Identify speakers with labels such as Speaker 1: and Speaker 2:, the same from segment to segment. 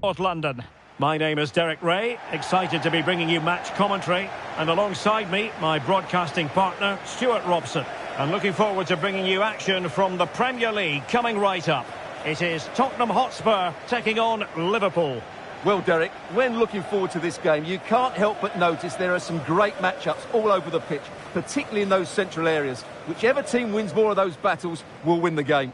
Speaker 1: North London. My name is Derek Ray, excited to be bringing you match commentary, and alongside me, my broadcasting partner, Stuart Robson. And looking forward to bringing you action from the Premier League coming right up. It is Tottenham Hotspur taking on Liverpool.
Speaker 2: Well, Derek, when looking forward to this game, you can't help but notice there are some great matchups all over the pitch, particularly in those central areas. Whichever team wins more of those battles will win the game.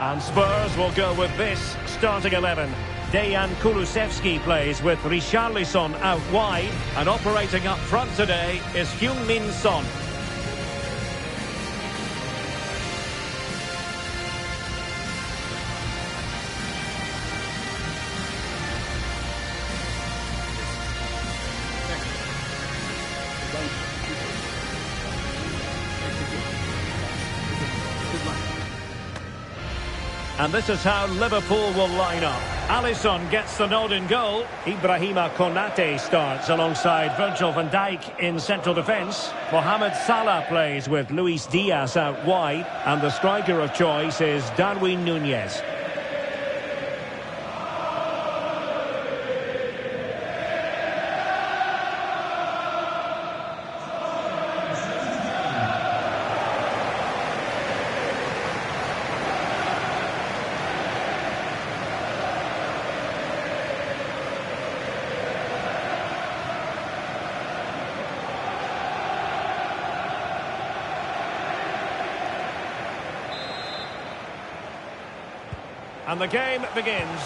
Speaker 1: And Spurs will go with this starting 11. Dejan Kulusevski plays with Richarlison out wide, and operating up front today is Heung-min Son. And this is how Liverpool will line up. Alisson gets the nod in goal. Ibrahima Konate starts alongside Virgil van Dijk in central defence. Mohamed Salah plays with Luis Diaz out wide. And the striker of choice is Darwin Núñez. And the game begins.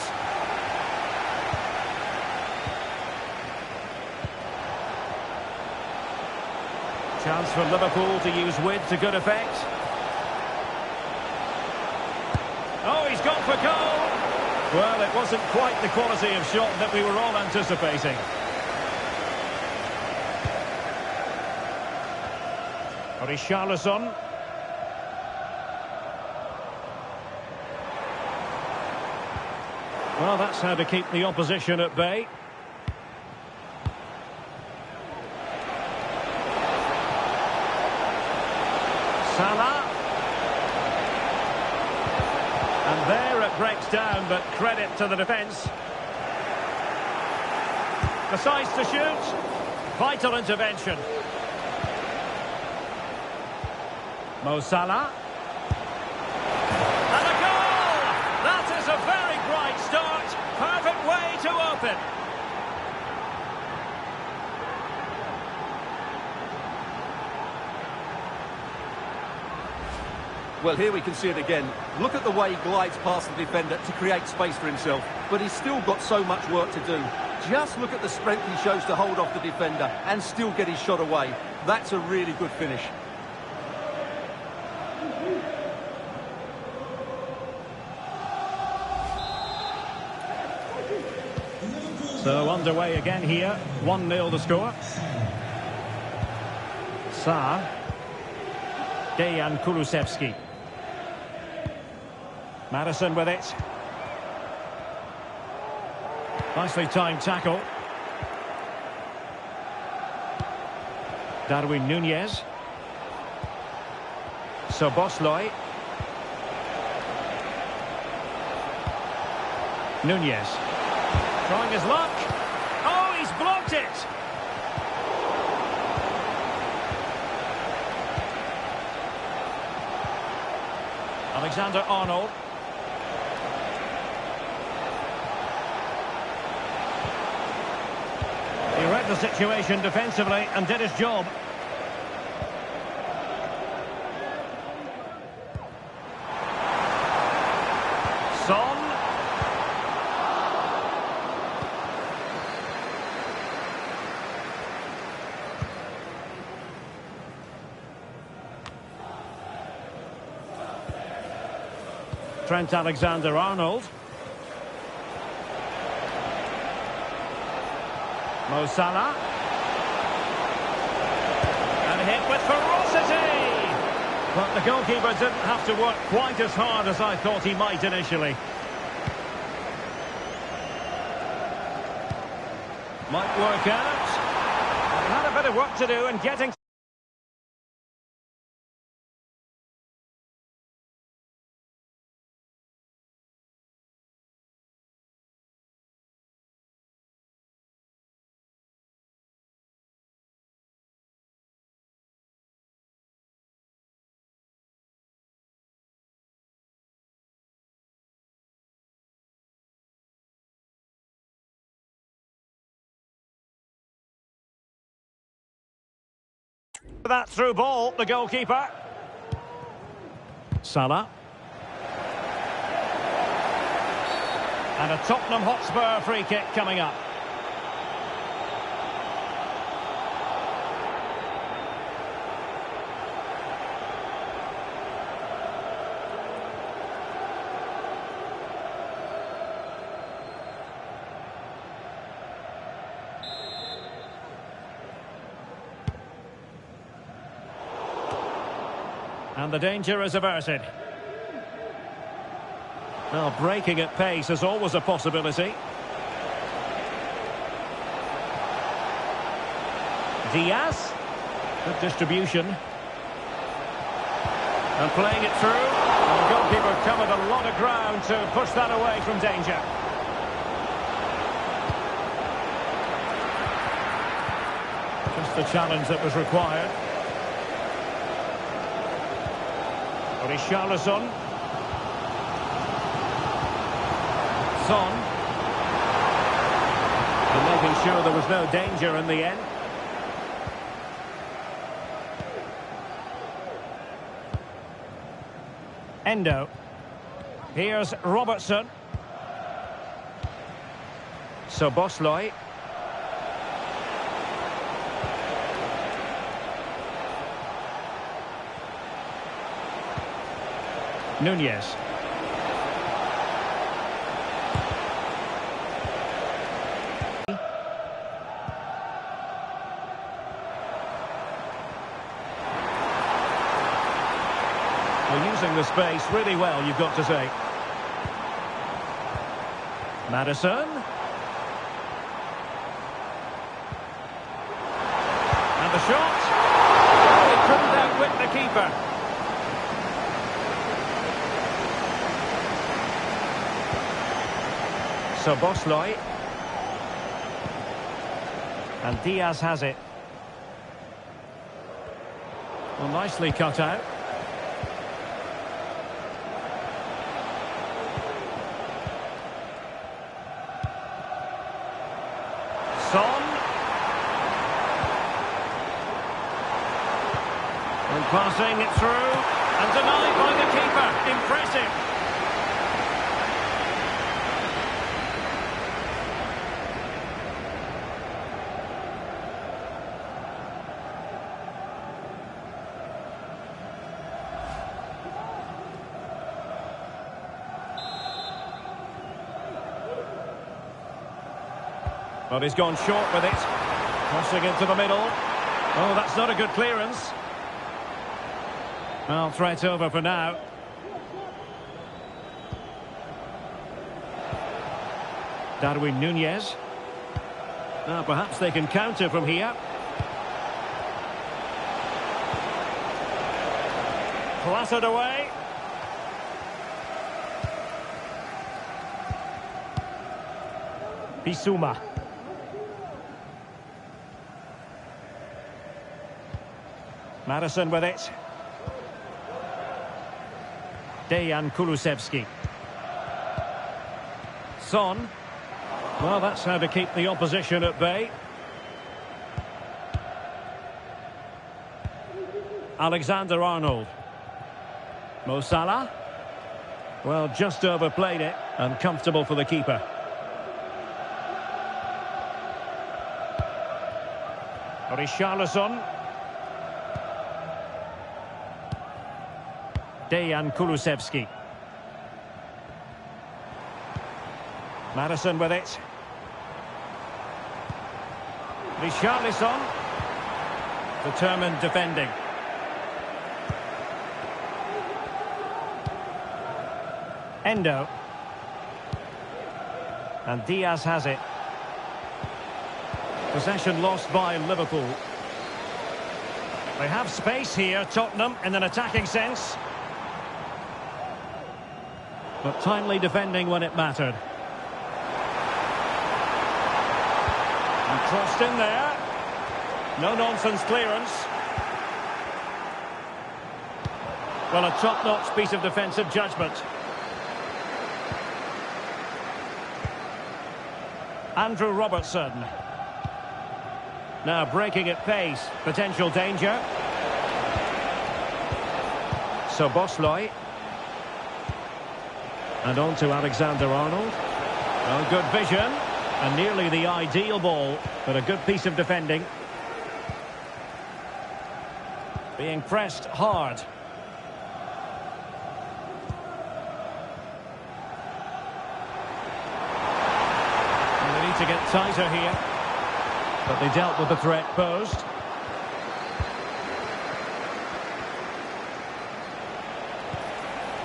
Speaker 1: Chance for Liverpool to use width to good effect. Oh, he's gone for goal! Well, it wasn't quite the quality of shot that we were all anticipating. Richarlison. Well, that's how to keep the opposition at bay. Salah. And there it breaks down, but credit to the defence. Decides to shoot. Vital intervention. Mo Salah. And a goal! That is a very bright start. Perfect way to open.
Speaker 2: Well, here we can see it again. Look at the way he glides past the defender to create space for himself. But he's still got so much work to do. Just look at the strength he shows to hold off the defender and still get his shot away. That's a really good finish.
Speaker 1: So underway again here. 1-0 the score. Sarr. Dejan Kulusevski. Madison with it. Nicely timed tackle. Darwin Núñez. Szoboszlai. Núñez. Trying his luck. Oh, he's blocked it. Alexander-Arnold. He read the situation defensively and did his job. Son. Trent Alexander-Arnold. Mo Salah. And hit with ferocity. But the goalkeeper didn't have to work quite as hard as I thought he might initially. Might work out. He had a bit of work to do in getting... That through ball, the goalkeeper. Salah. And a Tottenham Hotspur free kick coming up. And the danger is averted. Well, breaking at pace is always a possibility. Diaz. Good distribution. And playing it through. And the goalkeeper covered a lot of ground to push that away from danger. Just the challenge that was required. Richarlison. Son. And making sure there was no danger in the end. Endo. Here's Robertson. Szoboszlai. Nunez. They're using the space really well, you've got to say. Maddison. And the shot. He couldn't outwit the keeper. Szoboszlai. And Diaz has it. Well, nicely cut out. Son. And passing it through. And denied by the keeper. Impressive. But he's gone short with it. Crossing into the middle. Oh, that's not a good clearance. Well, threat over for now. Darwin Nunez. Now, perhaps they can counter from here. Clattered away. Bissouma. Maddison with it. Dejan Kulusevski. Son. Well, that's how to keep the opposition at bay. Alexander-Arnold. Mo Salah. Well, just overplayed it and comfortable for the keeper. Richarlison. Dejan Kulusevski. Maddison with it. Richarlison. Determined defending. Endo. And Diaz has it. Possession lost by Liverpool. They have space here, Tottenham, in an attacking sense. But timely defending when it mattered. And crossed in there. No-nonsense clearance. Well, a top-notch piece of defensive judgment. Andrew Robertson. Now breaking at pace. Potential danger. Szoboszlai. And on to Alexander-Arnold. Well, good vision. And nearly the ideal ball. But a good piece of defending. Being pressed hard. To get tighter here, but they dealt with the threat posed.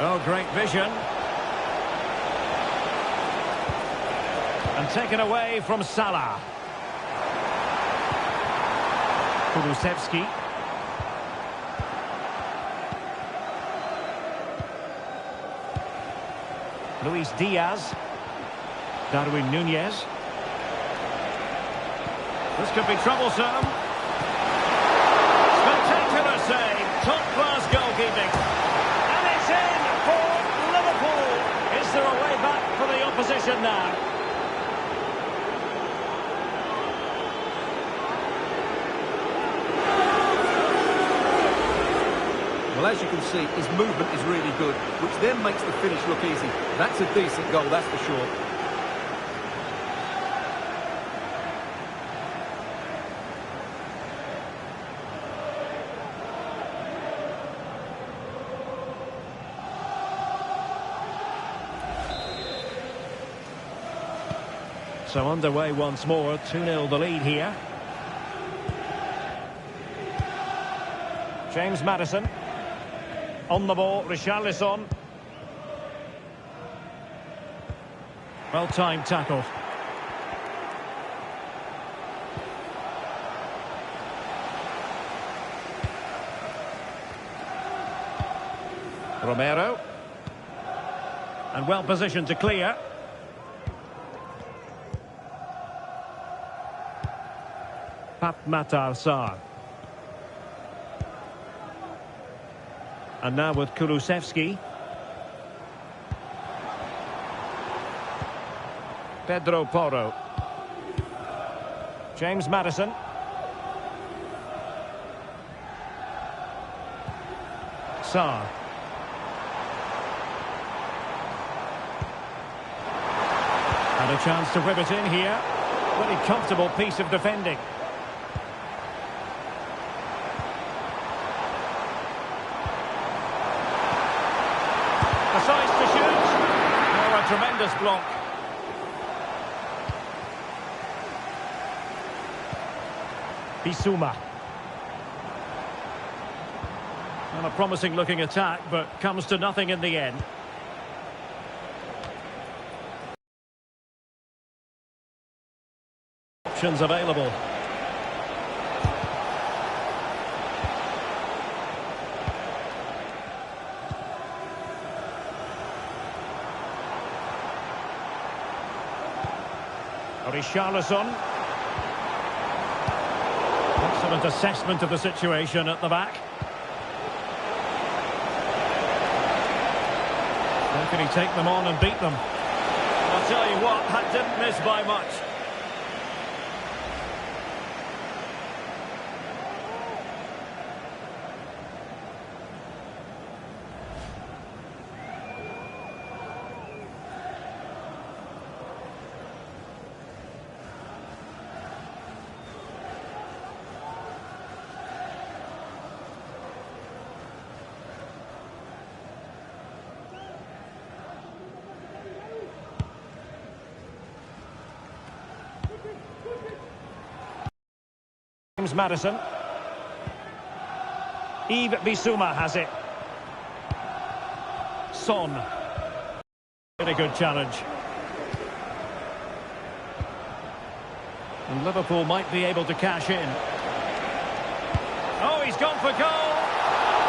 Speaker 1: Oh, great vision. And taken away from Salah. Kulusevski. Luis Diaz. Darwin Núñez. This could be troublesome. Spectacular save. Top-class goalkeeping. And it's in for Liverpool. Is there a way back for the opposition now?
Speaker 2: Well, as you can see, his movement is really good, which then makes the finish look easy. That's a decent goal, that's for sure.
Speaker 1: So underway once more, 2-0 the lead here. James Maddison. On the ball, Richarlison. Well-timed tackle. Romero. And well positioned to clear. Matar Sarr. And now with Kulusevski. Pedro Porro. James Maddison. Sarr. And a chance to rip it in here. Pretty comfortable piece of defending. Decides to shoot. Oh, a tremendous block. Bissouma. And a promising looking attack, but comes to nothing in the end. Options available. Richarlison. Excellent assessment of the situation at the back. How can he take them on and beat them? I'll tell you what, that didn't miss by much. James Maddison. Yves Bissouma has it. Son. Very good challenge. And Liverpool might be able to cash in. Oh, he's gone for goal!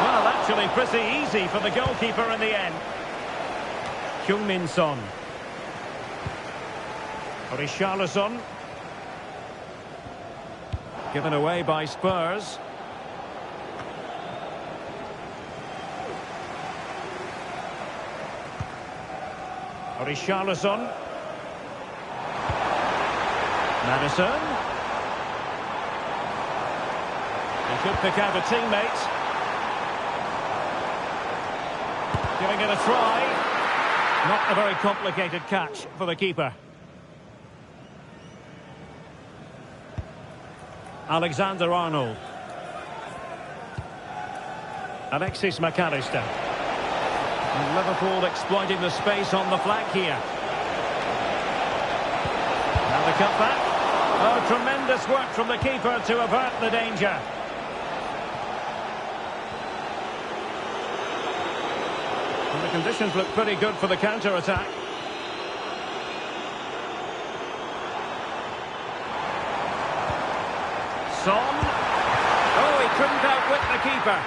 Speaker 1: Well, actually pretty easy for the goalkeeper in the end. Heung-min Son. Richarlison. Given away by Spurs. Richarlison. Madison. He could pick out a teammate. Giving it a try. Not a very complicated catch for the keeper. Alexander-Arnold. Alexis McAllister. And Liverpool exploiting the space on the flank here. Now the cutback. Oh, tremendous work from the keeper to avert the danger. And the conditions look pretty good for the counter-attack. Son. Oh, he couldn't outwit the keeper.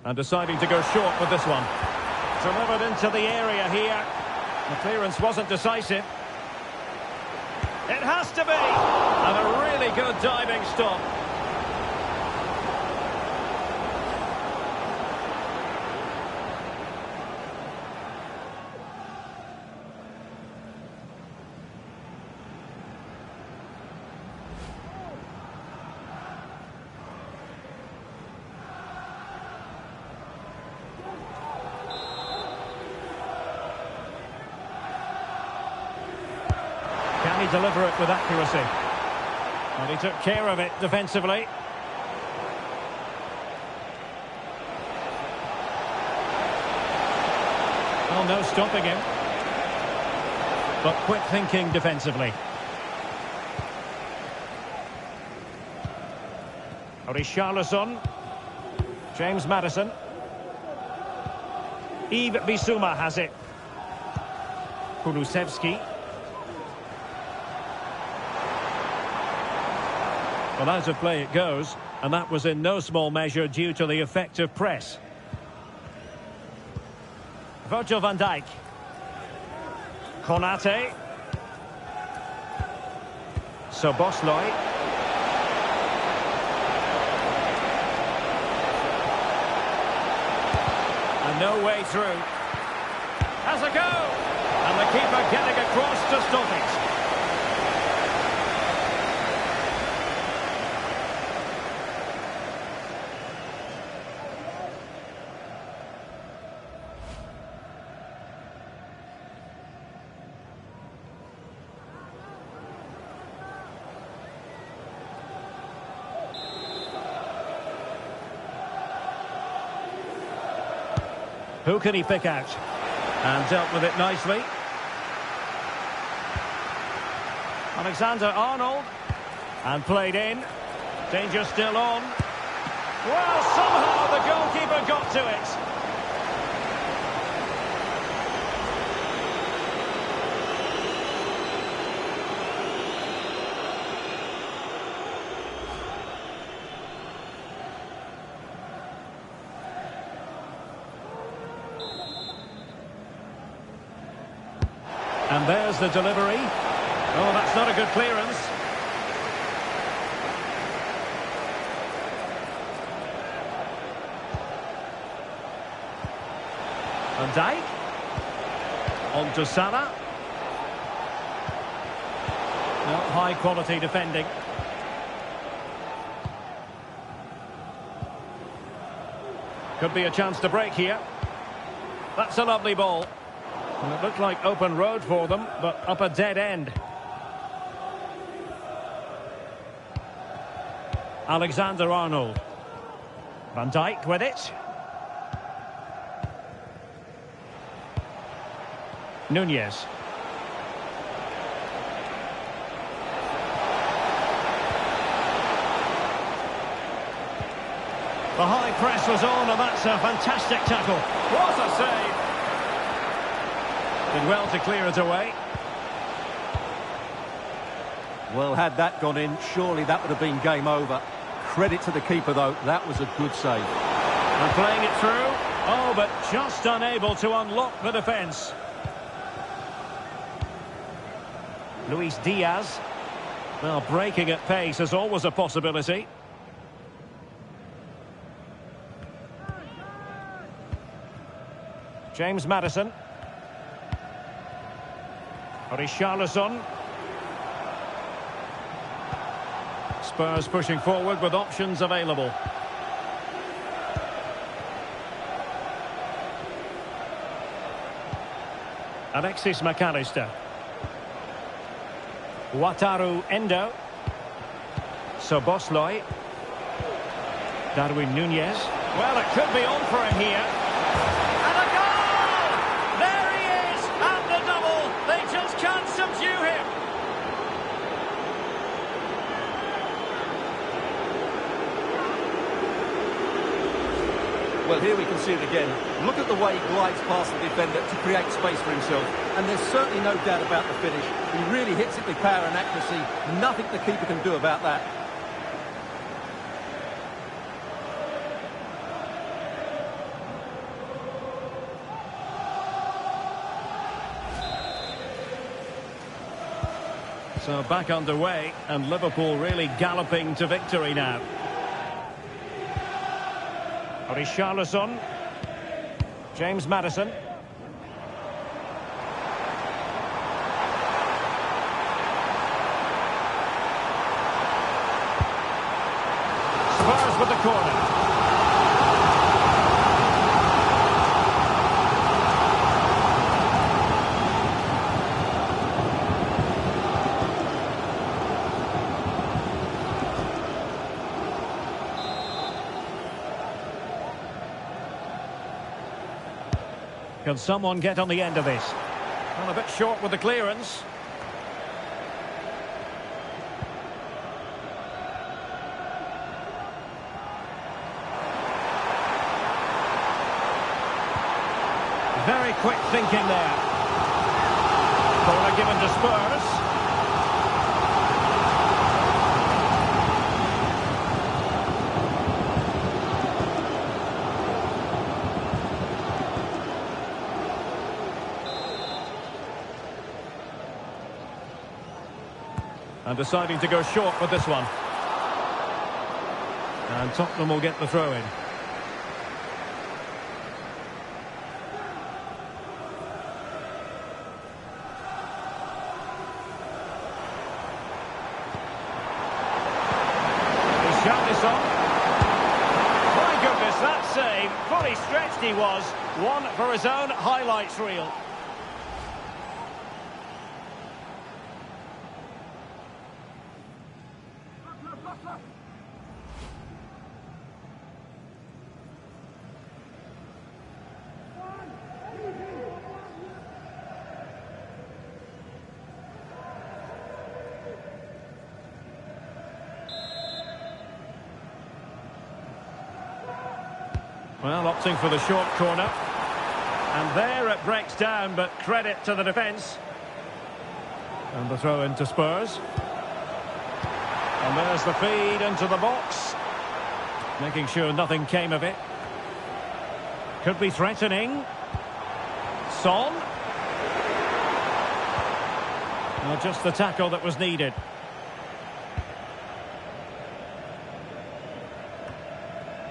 Speaker 1: And deciding to go short with this one. Delivered into the area here. The clearance wasn't decisive. It has to be! And a really good diving stop. Can he deliver it with accuracy? And he took care of it defensively. Well, no stopping him. But quick thinking defensively. Richarlison. James Maddison. Yves Bissouma has it. Kulusevski. Well, out of play it goes, and that was in no small measure due to the effective press. Virgil van Dijk. Konate. Szoboszlai. And no way through. Has a go! And the keeper getting across to stop it. Who can he pick out? And dealt with it nicely. Alexander-Arnold. And played in. Danger still on. Well, somehow the goalkeeper got to it. And there's the delivery. Oh, that's not a good clearance. Van Dijk. On to Salah. No, high quality defending. Could be a chance to break here. That's a lovely ball. And it looked like open road for them, but up a dead end. Alexander-Arnold. Van Dijk with it. Nunez. The high press was on, and that's a fantastic tackle. What a save! Did well to clear it away.
Speaker 2: Well, had that gone in, surely that would have been game over. Credit to the keeper, though. That was a good save.
Speaker 1: And playing it through. Oh, but just unable to unlock the defence. Luis Diaz. Well, breaking at pace is always a possibility. James Maddison. Richarlison. Spurs pushing forward with options available. Alexis McAllister. Wataru Endo. Soboslai. Darwin Nunez. Well, it could be on for him here. And a goal! There he is! And the double! They just can't subdue him!
Speaker 2: Well, here we can see it again. Look at the way he glides past the defender to create space for himself. And there's certainly no doubt about the finish. He really hits it with power and accuracy. Nothing the keeper can do about that.
Speaker 1: So back underway, and Liverpool really galloping to victory now. Richarlison. James Maddison. Spurs with the corner. Can someone get on the end of this? Well, a bit short with the clearance. Very quick thinking there. Corner given to Spurs. And deciding to go short with this one. And Tottenham will get the throw in. Richarlison. My goodness, that save. Fully stretched he was. One for his own highlights reel. Well, opting for the short corner. And there it breaks down, but credit to the defence. And the throw into Spurs. And there's the feed into the box. Making sure nothing came of it. Could be threatening. Son. Well, just the tackle that was needed.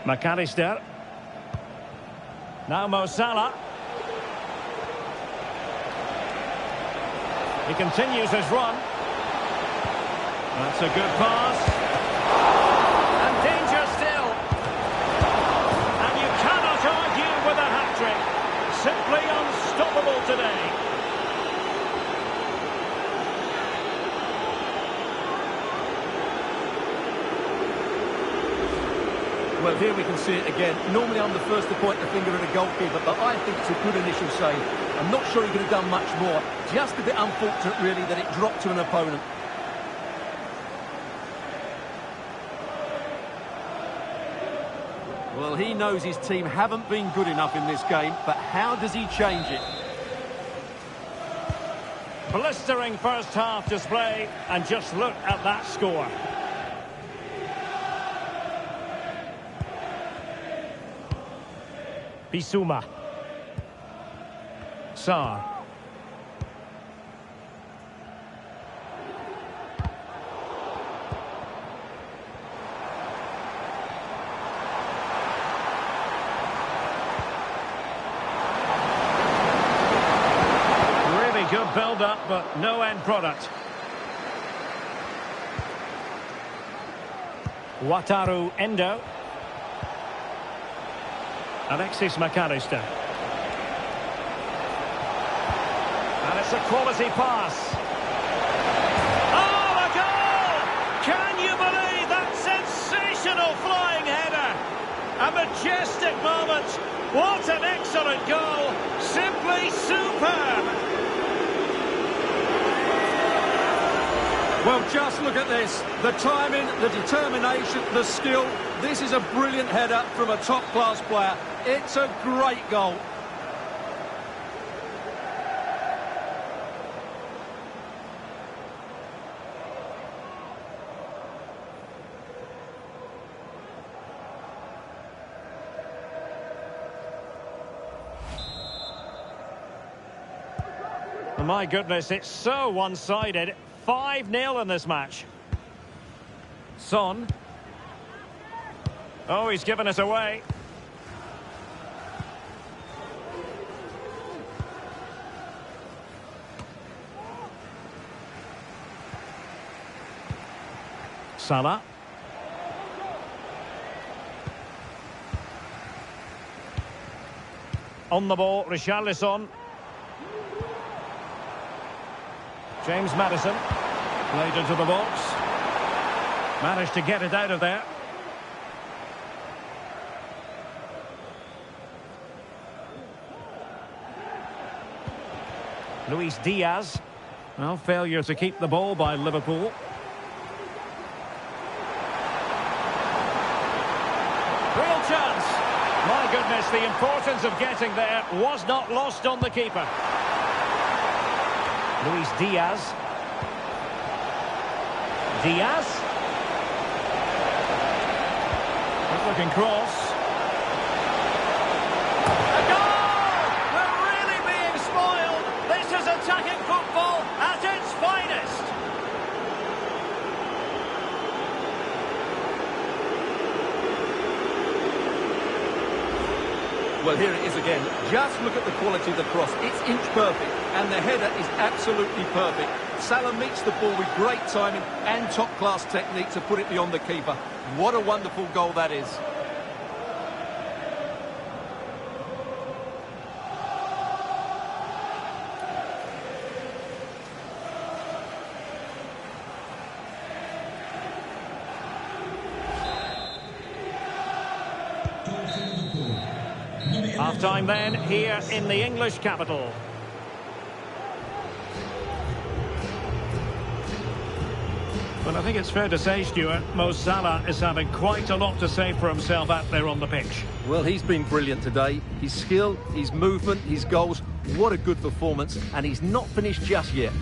Speaker 1: McAllister. Now Mo Salah. He continues his run. That's a good pass. And danger still. And you cannot argue with a hat-trick. Simply unstoppable today.
Speaker 2: Well, here we can see it again. Normally I'm the first to point the finger at a goalkeeper, but I think it's a good initial save. I'm not sure he could have done much more. Just a bit unfortunate, really, that it dropped to an opponent. Well, he knows his team haven't been good enough in this game, but how does he change it?
Speaker 1: Blistering first half display, and just look at that score. Bissouma. Sarr. Really good build-up, but no end product. Wataru Endo. Alexis McAllister. And it's a quality pass. Oh, a goal! Can you believe that sensational flying header? A majestic moment. What an excellent goal. Simply superb.
Speaker 2: Well, just look at this. The timing, the determination, the skill. This is a brilliant header from a top-class player. It's a great goal.
Speaker 1: My goodness, it's so one-sided. 5-0 in this match. Son. Oh, he's given it away. Salah. On the ball, Richarlison. James Maddison. Played into the box. Managed to get it out of there. Luis Diaz. Well, failure to keep the ball by Liverpool. Real chance. My goodness, the importance of getting there was not lost on the keeper. Luis Diaz. Diaz. Good looking cross. A goal! We're really being spoiled. This is attacking football at its finest.
Speaker 2: Well, here it is again. Just look at the quality of the cross. It's inch perfect, and the header is absolutely perfect. Salah meets the ball with great timing and top-class technique to put it beyond the keeper. What a wonderful goal that is.
Speaker 1: Half-time then, here in the English capital. Well, I think it's fair to say, Stuart, Mo Salah is having quite a lot to say for himself out there on the pitch.
Speaker 2: Well, he's been brilliant today. His skill, his movement, his goals, what a good performance, and he's not finished just yet.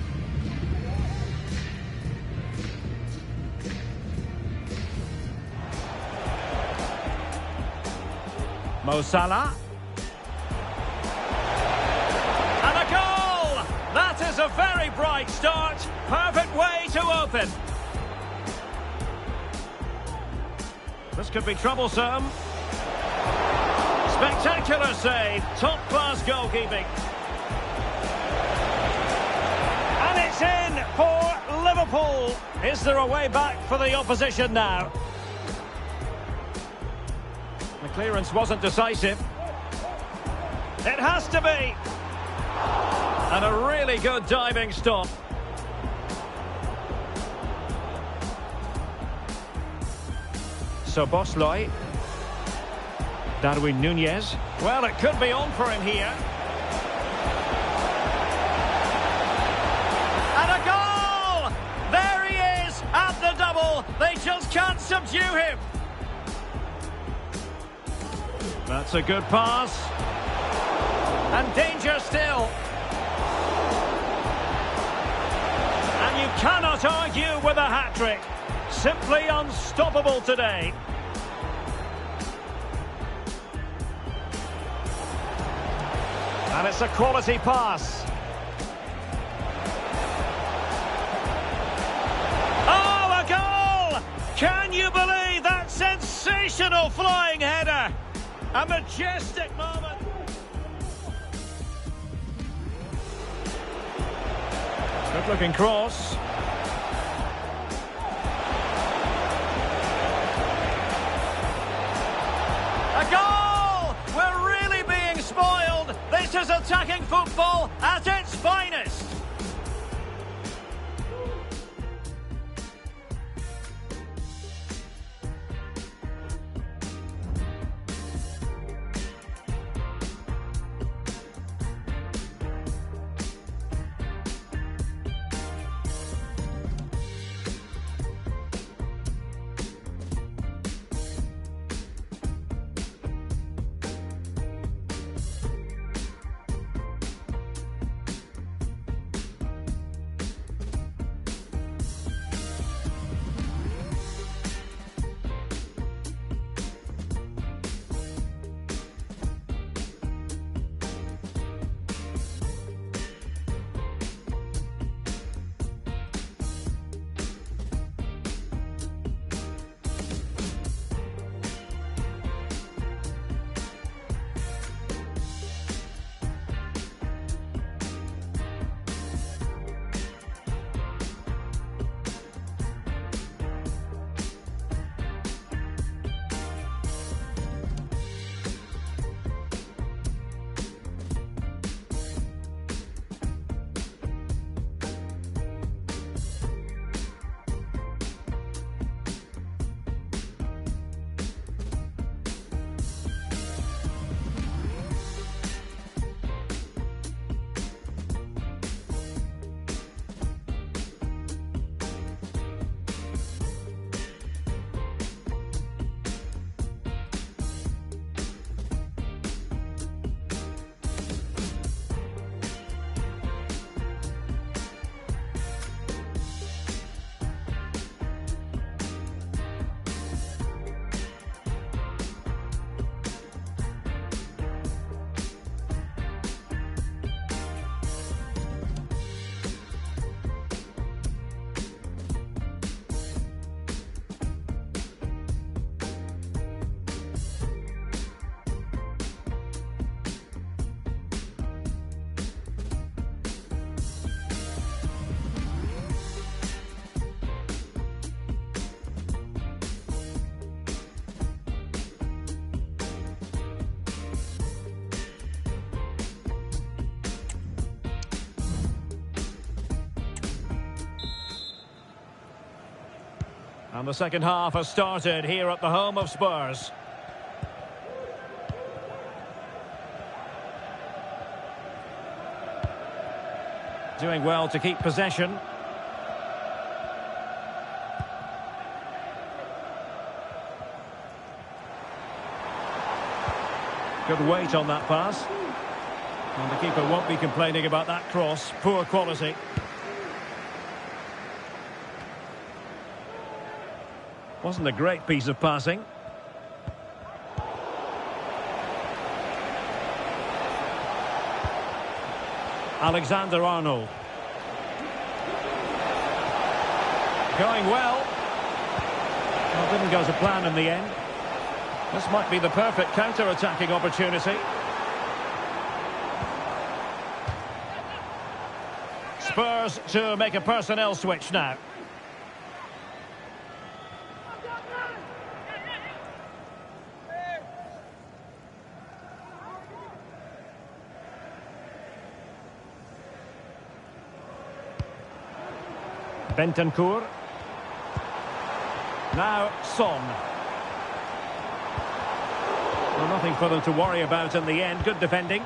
Speaker 1: Mo Salah. And a goal! That is a very bright start. Perfect way to open. This could be troublesome. Spectacular save. Top-class goalkeeping. And it's in for Liverpool. Is there a way back for the opposition now? The clearance wasn't decisive. It has to be. And a really good diving stop. So Bosley. Darwin Nunez. Well, it could be on for him here. And a goal! There he is at the double. They just can't subdue him. That's a good pass. And danger still. And you cannot argue with a hat-trick. Simply unstoppable today. And it's a quality pass. Oh, a goal! Can you believe that sensational flying header? A majestic moment. Good looking cross. A goal! We're really being spoiled. This is attacking football at its finest. And the second half has started here at the home of Spurs. Doing well to keep possession. Good weight on that pass. And the keeper won't be complaining about that cross. Poor quality. Wasn't a great piece of passing. Alexander-Arnold. Going well. Well, didn't go to plan in the end. This might be the perfect counter-attacking opportunity. Spurs to make a personnel switch now. Bentancur. Now Son. Well, Nothing for them to worry about in the end. Good defending.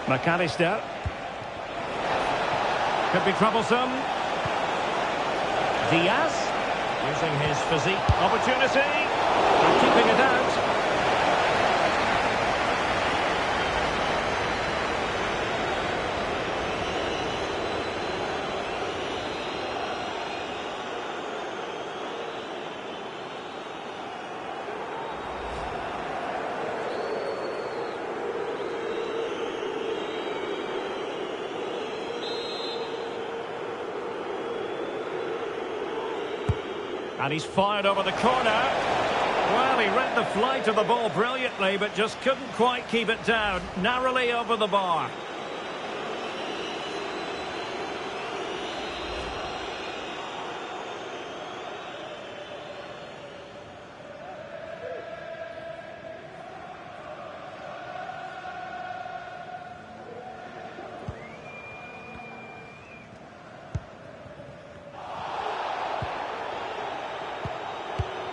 Speaker 1: McAllister. Could be troublesome. Diaz. Using his physique. Opportunity. And keeping it out. And he's fired over the corner. Well, he read the flight of the ball brilliantly, but just couldn't quite keep it down. Narrowly over the bar.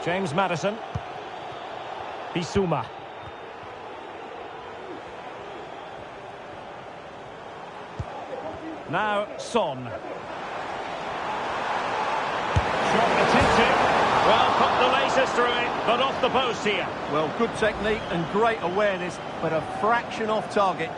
Speaker 1: James Maddison. Bissouma. Now Son. Shot attempted. Well, put the laces through it, but off the post here.
Speaker 2: Well, good technique and great awareness, but a fraction off target.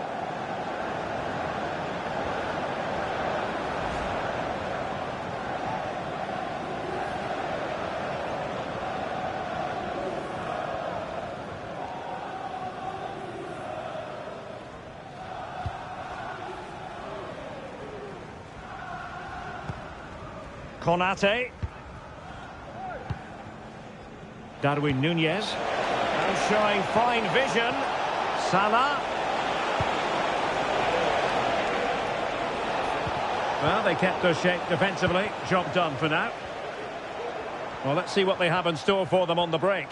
Speaker 1: Konate. Darwin Nunez. Now showing fine vision. Salah. Well, they kept their shape defensively. Job done for now. Well, let's see what they have in store for them on the break.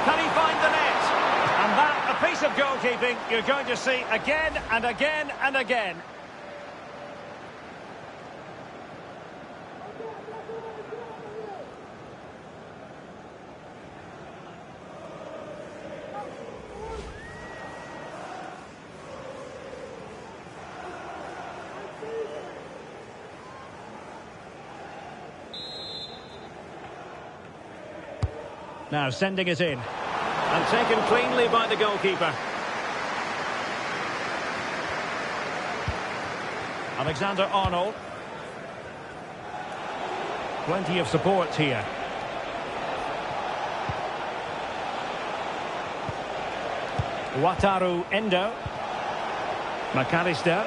Speaker 1: Can he find the net? And that, a piece of goalkeeping you're going to see again and again and again. Now sending it in. And taken cleanly by the goalkeeper. Alexander-Arnold. Plenty of support here. Wataru Endo. McAllister.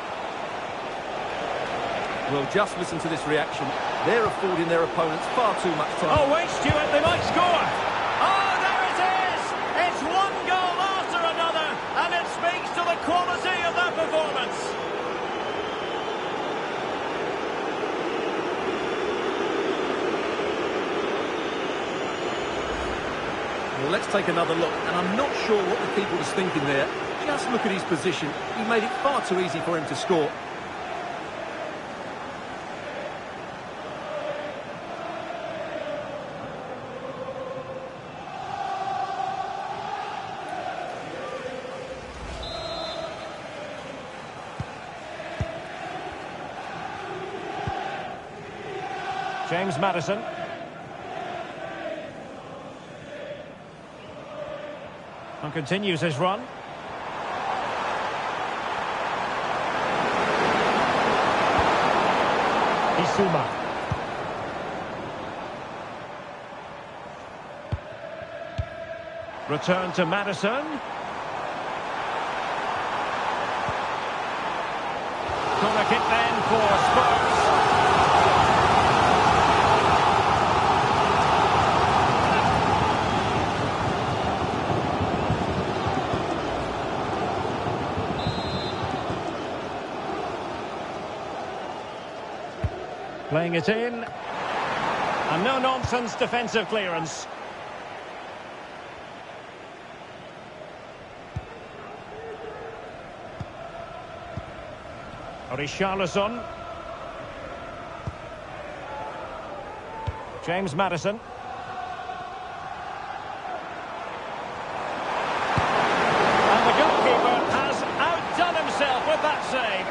Speaker 2: Well, just listen to this reaction. They're affording their opponents far too much time.
Speaker 1: Oh, wait, Stuart, they might score. Oh, there it is! It's one goal after another, and it speaks to the quality of their performance.
Speaker 2: Well, let's take another look, and I'm not sure what the keeper was thinking there. Just look at his position. He made it far too easy for him to score.
Speaker 1: James Maddison. And continues his run. Bissouma. Return to Maddison. Corner kick then for Spurs. Playing it in. And no-nonsense defensive clearance. Richarlison. James Maddison. And the goalkeeper has outdone himself with that save.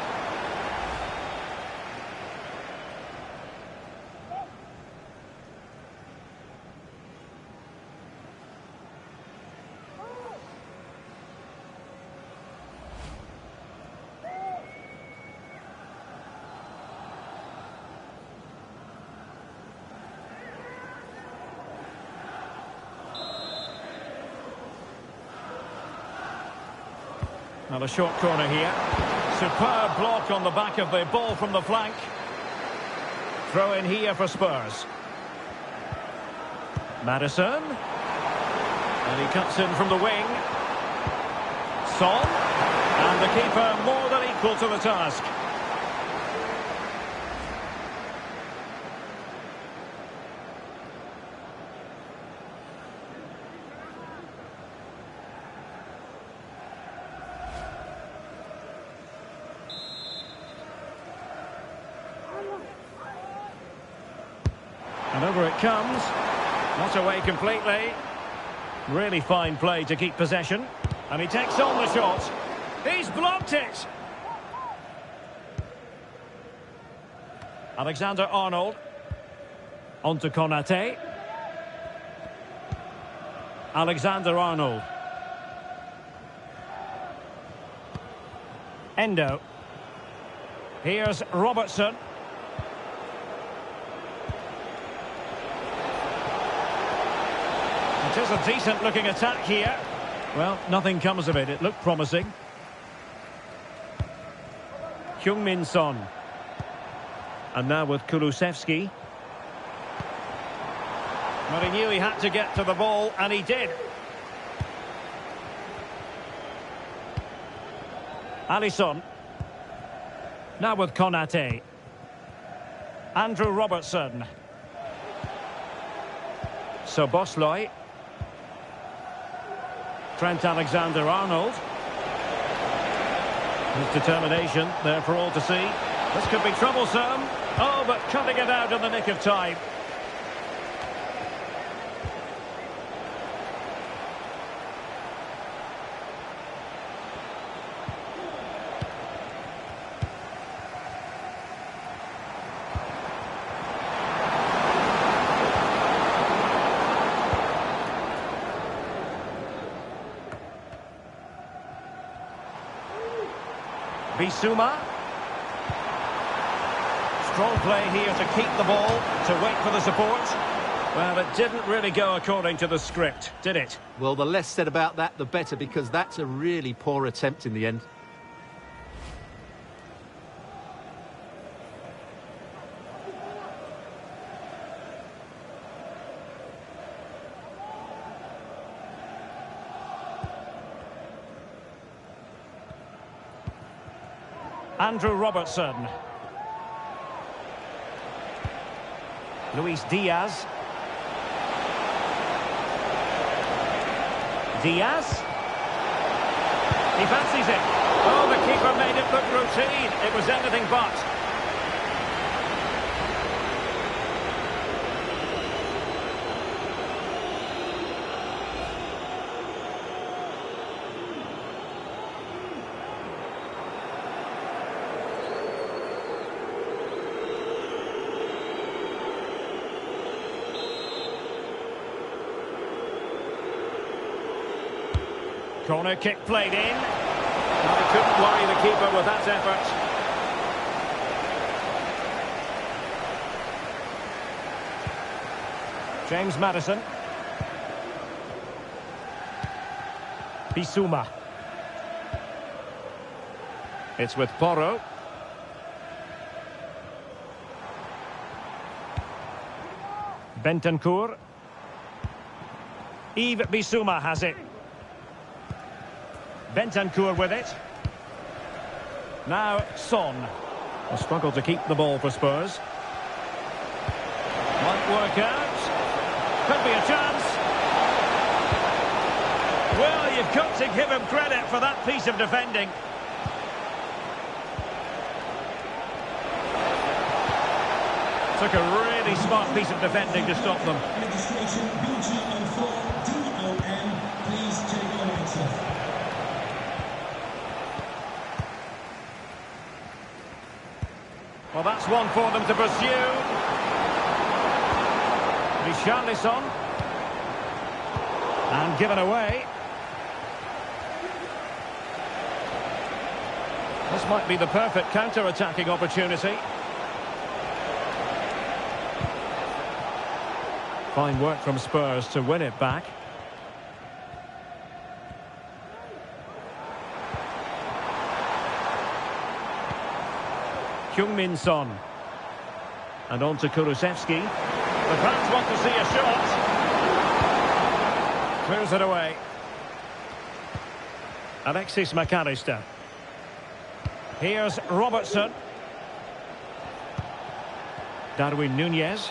Speaker 1: Now a short corner here. Superb block on the back of the ball from the flank. Throw in here for Spurs. Maddison. And he cuts in from the wing. Son. And the keeper more than equal to the task. And over it comes. Not away completely. Really fine play to keep possession. And he takes on the shot. He's blocked it. Alexander-Arnold. On to Konate. Alexander-Arnold. Endo. Here's Robertson. It is a decent-looking attack here. Well, nothing comes of it. It looked promising. Heung-min Son. And now with Kulusevski. But he knew he had to get to the ball, and he did. Alisson. Now with Konate. Andrew Robertson. Szoboszlai. Trent Alexander-Arnold. His determination there for all to see. This could be troublesome. Oh, but cutting it out in the nick of time. Bissouma. Strong play here to keep the ball, to wait for the support. Well, it didn't really go according to the script, did it?
Speaker 2: Well, the less said about that, the better, because that's a really poor attempt in the end.
Speaker 1: Andrew Robertson. Luis Diaz. Diaz. He fancies it. Oh, the keeper made it look routine. It was anything but. Corner kick played in. Well, he couldn't worry the keeper with that effort. James Maddison. Bissouma. It's with Porro. Bentancur. Yves Bissouma has it. Bentancur with it. Now Son. A struggle to keep the ball for Spurs. Won't work out. Could be a chance. Well, you've got to give him credit for that piece of defending. took a really smart piece of defending to stop them.
Speaker 3: Registration BG04DOM. Please take your lights off.
Speaker 1: Well, that's one for them to pursue. Richarlison. And given away. This might be the perfect counter-attacking opportunity. Fine work from Spurs to win it back. Heung-min Son. And on to Kulusevski. The fans want to see a shot. Clears it away. Alexis McAllister. Here's Robertson. Darwin Nunez.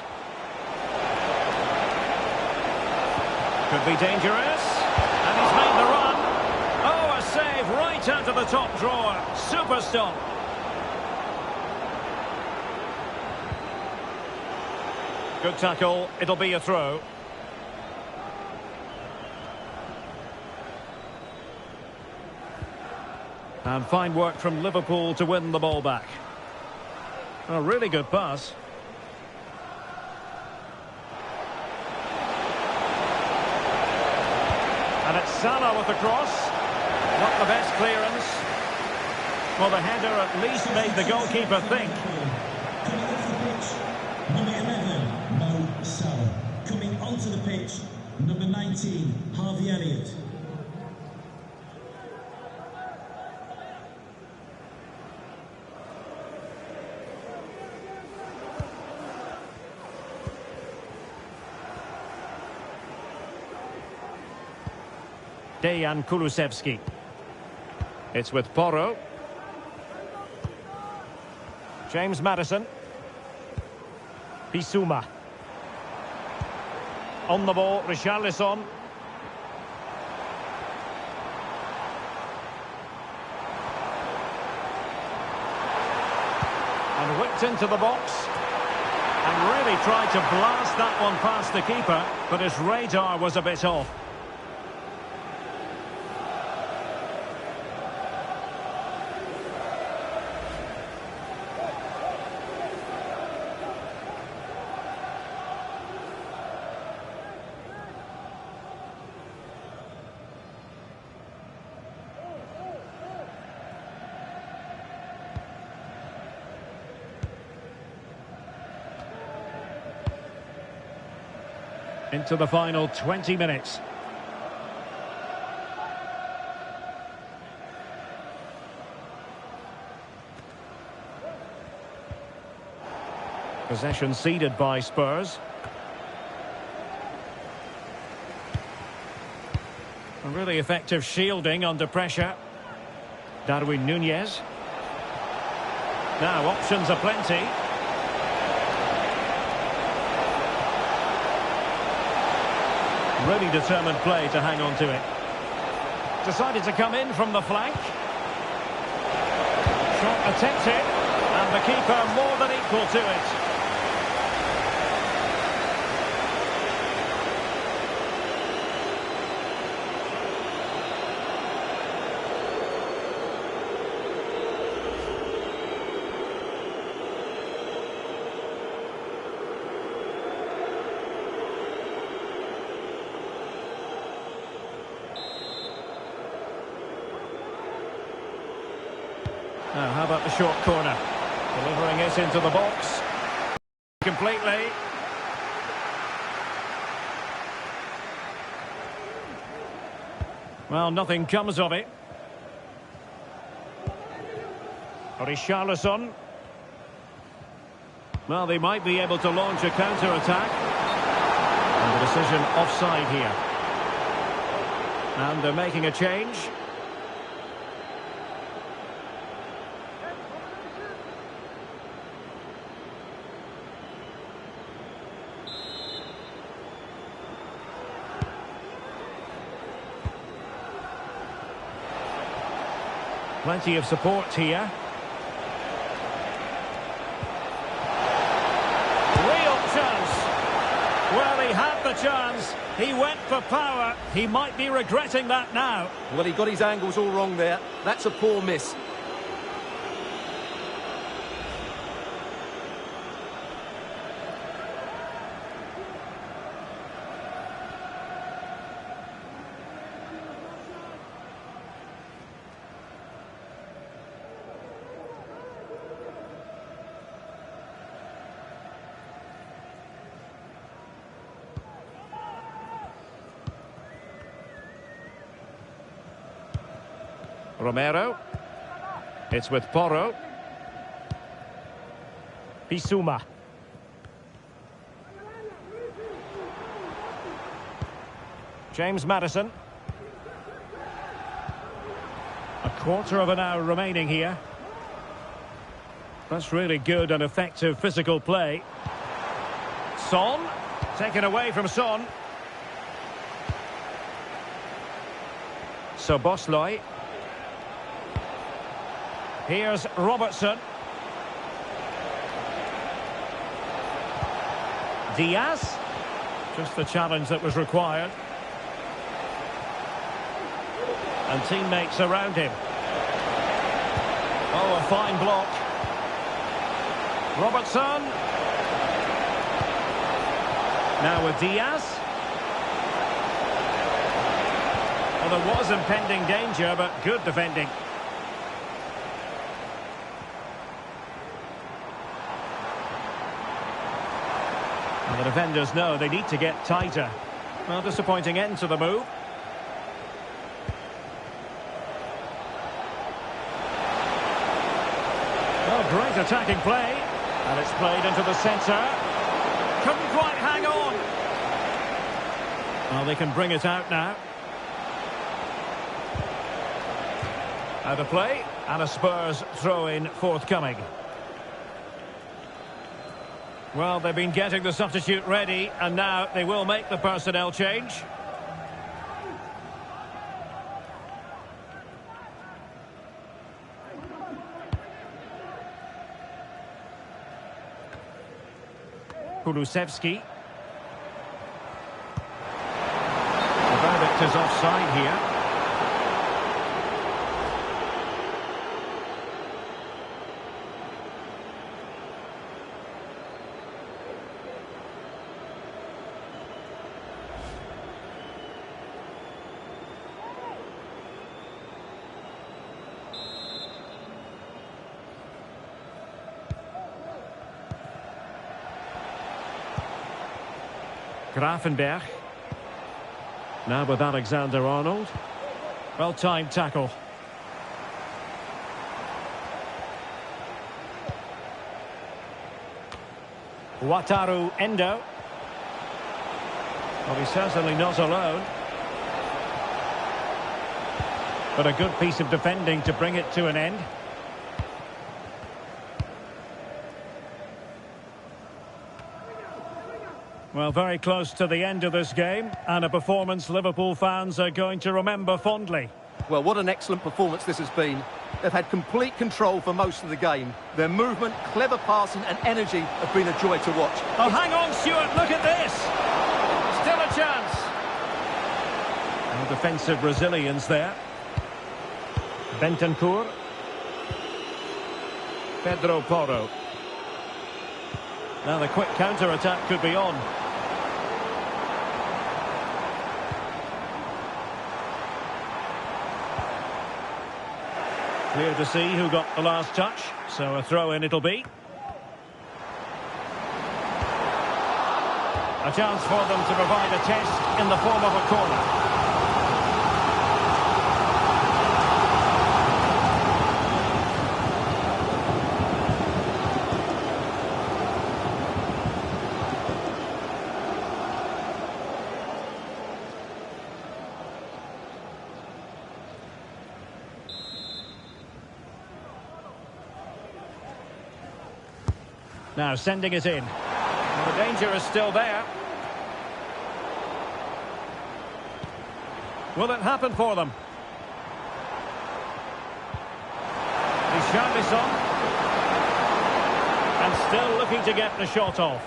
Speaker 1: Could be dangerous. And he's made the run. Oh, a save right out of the top drawer. Super stop. Good tackle. It'll be a throw. And fine work from Liverpool to win the ball back. A really good pass. And it's Salah with the cross. Not the best clearance. Well, the header at least made the goalkeeper think.
Speaker 3: Coming off the pitch, number 11, Mo Salah. Coming onto the pitch, number 19, Harvey Elliott.
Speaker 1: Dejan Kulusevski. It's with Porro. James Maddison. Bissouma. On the ball, Richarlison. And whipped into the box. And really tried to blast that one past the keeper, but his radar was a bit off. Into the final 20 minutes. Possession ceded by Spurs. A really effective shielding under pressure. Darwin Nunez. Now options are plenty. Really determined play to hang on to it. Decided to come in from the flank. Shot attempted, and the keeper more than equal to it. Now, how about the short corner? Delivering it into the box. Completely. Well, nothing comes of it. Richarlison. Well, they might be able to launch a counter-attack. And the decision offside here. And they're making a change. Plenty of support here. had the chance. He went for power. He might be regretting that now.
Speaker 2: Well, he got his angles all wrong there. That's a poor miss.
Speaker 1: Romero. It's with Porro. Bissouma. James Maddison. A quarter of an hour remaining here. That's really good and effective physical play. Son. Taken away from Son. Szoboszlai. Here's Robertson. Diaz. Just the challenge that was required. And teammates around him. Oh, a fine block. Robertson. Now with Diaz. Well, there was impending danger, but good defending. And the defenders know they need to get tighter. Well, disappointing end to the move. Oh, great attacking play. And it's played into the centre. Couldn't quite hang on. Well, they can bring it out now. Out of play. And a Spurs throw-in forthcoming. Well, they've been getting the substitute ready, and now they will make the personnel change. Kulusevski. The verdict is offside here. Grafenberg. Now with Alexander-Arnold. Well-timed tackle. Wataru Endo. Well, he's certainly not alone. But a good piece of defending to bring it to an end. Well, very close to the end of this game, and a performance Liverpool fans are going to remember fondly.
Speaker 2: Well, what an excellent performance this has been. They've had complete control for most of the game. Their movement, clever passing and energy have been a joy to watch.
Speaker 1: Oh, hang on, Stuart, look at this! Still a chance! And defensive resilience there. Bentancur. Pedro Porro. Now the quick counter-attack could be on. Clear to see who got the last touch, so a throw-in it'll be. A chance for them to provide a test in the form of a corner. Now sending it in. And the danger is still there. Will it happen for them? Richarlison. And still looking to get the shot off.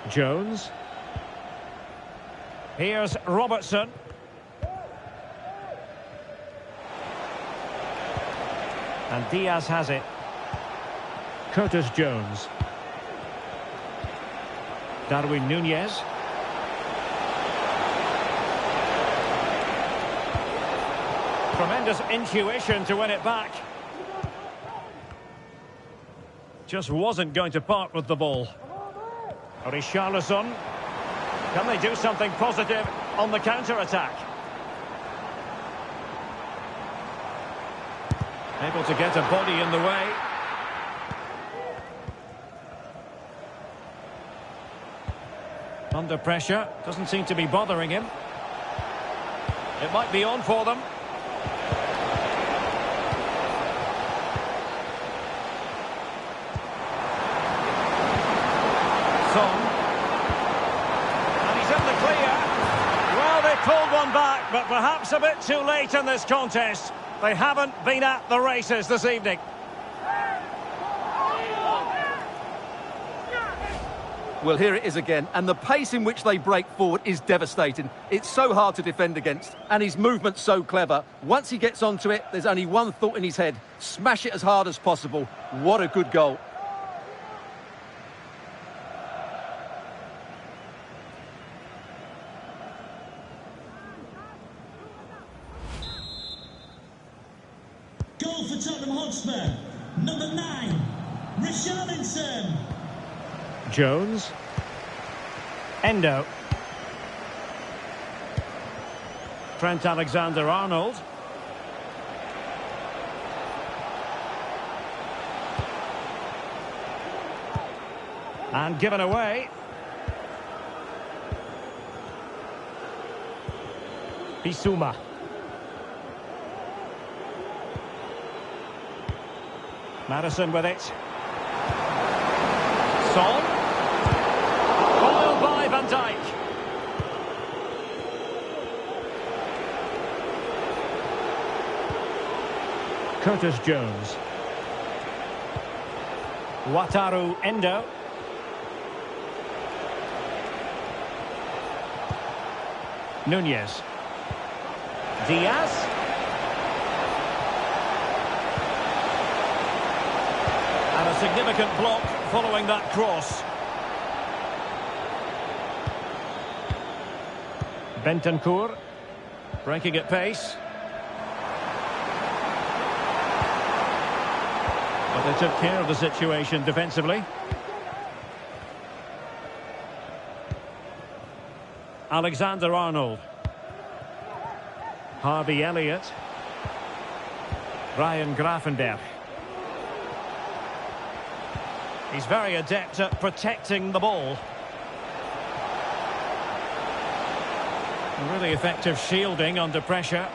Speaker 1: Jones. Here's Robertson. And Diaz has it. Curtis Jones. Darwin Nunez. Tremendous intuition to win it back. Just wasn't going to part with the ball. Richarlison. Can they do something positive on the counter-attack? Able to get a body in the way. Under pressure. Doesn't seem to be bothering him. It might be on for them. And he's in the clear. Well, they pulled one back, but perhaps a bit too late in this contest. They haven't been at the races this evening.
Speaker 2: Well, here it is again, and the pace in which they break forward is devastating. It's so hard to defend against, and his movement's so clever. Once he gets onto it, there's only one thought in his head: smash it as hard as possible. What a good goal.
Speaker 3: Goal for Tottenham Hotspur, number 9, Richarlison.
Speaker 1: Jones. Endo. Trent Alexander-Arnold. And given away. Bissouma. Madison with it. Son. Foiled by Van Dijk. Curtis Jones. Wataru Endo. Nunez. Diaz. And a significant block following that cross. Bentancur breaking at pace. But they took care of the situation defensively. Alexander-Arnold. Harvey Elliott. Ryan Gravenberch. He's very adept at protecting the ball. Really effective shielding under pressure.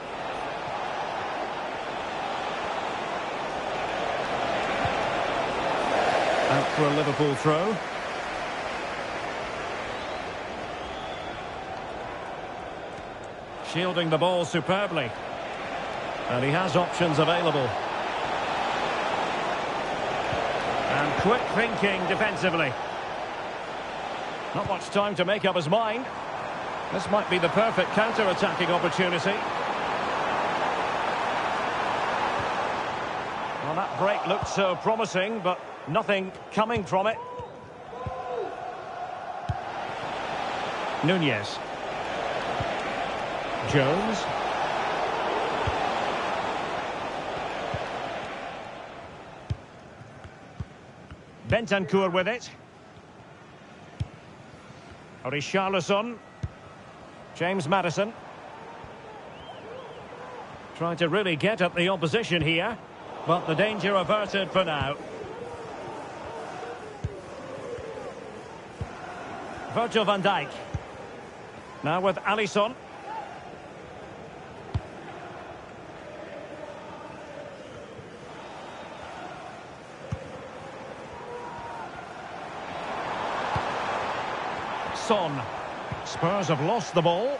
Speaker 1: Out for a Liverpool throw. Shielding the ball superbly. And he has options available. And quick thinking defensively. Not much time to make up his mind. This might be the perfect counter-attacking opportunity. Well, that break looked so promising, but nothing coming from it. Nunez. Jones. Bentancur with it. Richarlison. James Maddison. Trying to really get at the opposition here, but the danger averted for now. Virgil van Dijk. Now with Alisson. Son. Spurs have lost the ball.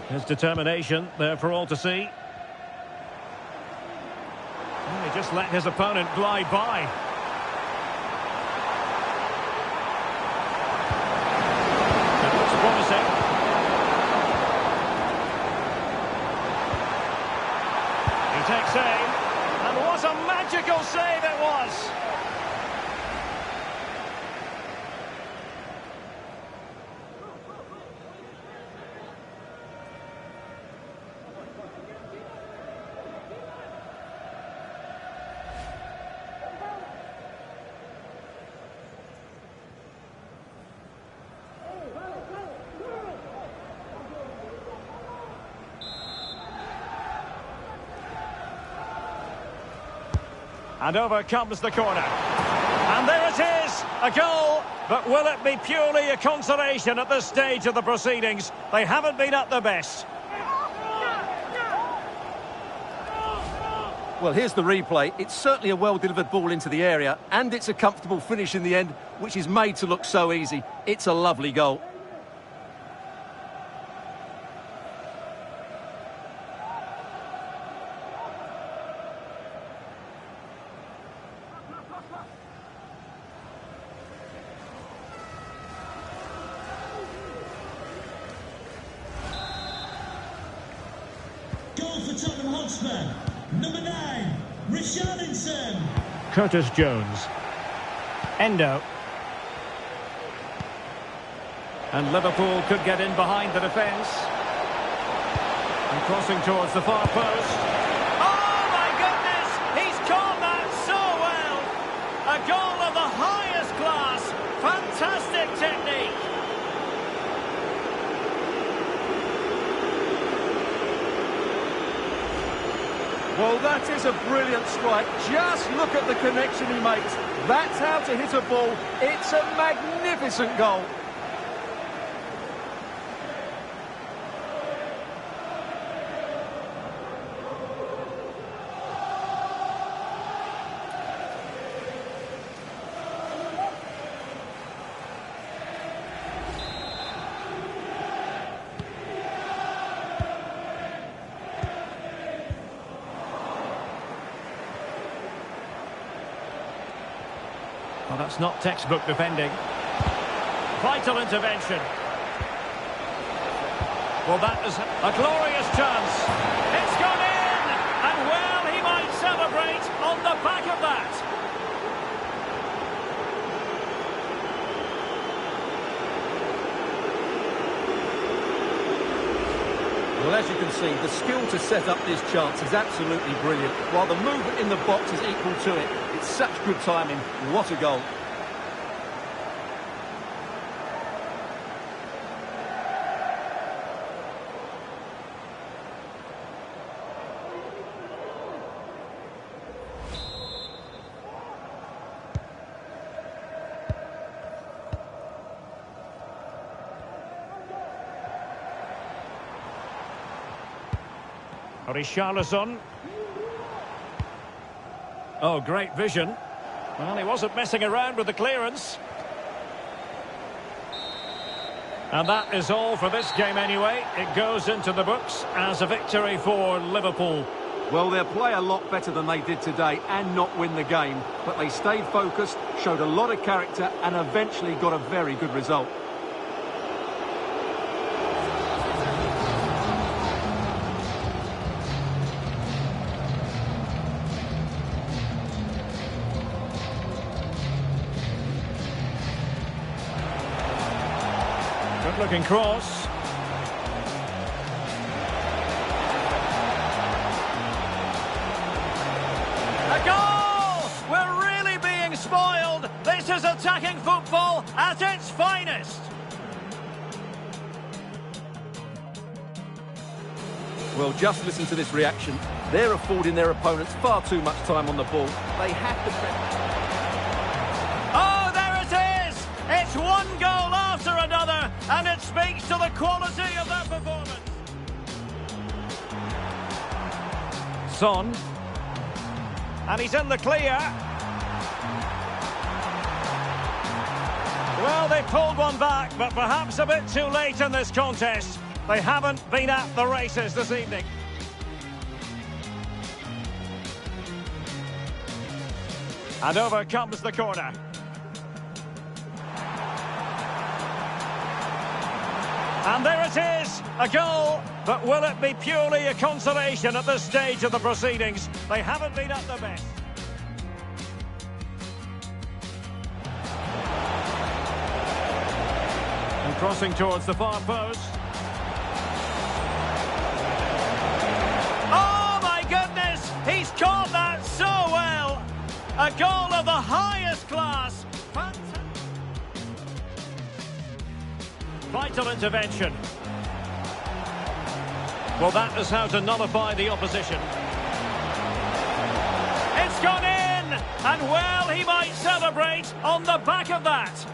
Speaker 1: His determination there for all to see. And he just let his opponent glide by. That looks promising. He takes aim. And what a magical save it was! And over comes the corner. And there it is, a goal. But will it be purely a consolation at this stage of the proceedings? They haven't been at their best.
Speaker 2: Well, here's the replay. It's certainly a well-delivered ball into the area, and it's a comfortable finish in the end, which is made to look so easy. It's a lovely goal.
Speaker 3: Goal for Tottenham Hotspur. Number 9, Richarlison.
Speaker 1: Curtis Jones. Endo. And Liverpool could get in behind the defence. And crossing towards the far post. Oh my goodness! He's caught that so well! A goal of the highest class. Fantastic technique.
Speaker 2: Well, that is a brilliant strike. Just look at the connection he makes. That's how to hit a ball. It's a magnificent goal.
Speaker 1: Well, that's not textbook defending. Vital intervention. Well, that is a glorious chance. It's gone in! And well, he might celebrate on the back of that.
Speaker 2: Well, as you can see, the skill to set up this chance is absolutely brilliant, while the movement in the box is equal to it. It's such good timing. What a goal.
Speaker 1: Richarlison. Oh, great vision. Well, he wasn't messing around with the clearance. And that is all for this game anyway. It goes into the books as a victory for Liverpool.
Speaker 2: Well, they'll play a lot better than they did today and not win the game. But they stayed focused, showed a lot of character and eventually got a very good result.
Speaker 1: Good-looking cross. A goal! We're really being spoiled. This is attacking football at its finest.
Speaker 2: Well, just listen to this reaction. They're affording their opponents far too much time on the ball. They have to...
Speaker 1: Oh, there it is! It's one goal after another, and it speaks to the quality of that performance. Son. And he's in the clear. Well, they pulled one back, but perhaps a bit too late in this contest. They haven't been at the races this evening. And over comes the corner. And there it is, a goal. But will it be purely a consolation at this stage of the proceedings? They haven't been at their best. And crossing towards the far post. Oh my goodness! He's caught that so well! A goal of the highest class. Vital intervention. Well, that is how to nullify the opposition. It's gone in! And well, he might celebrate on the back of that.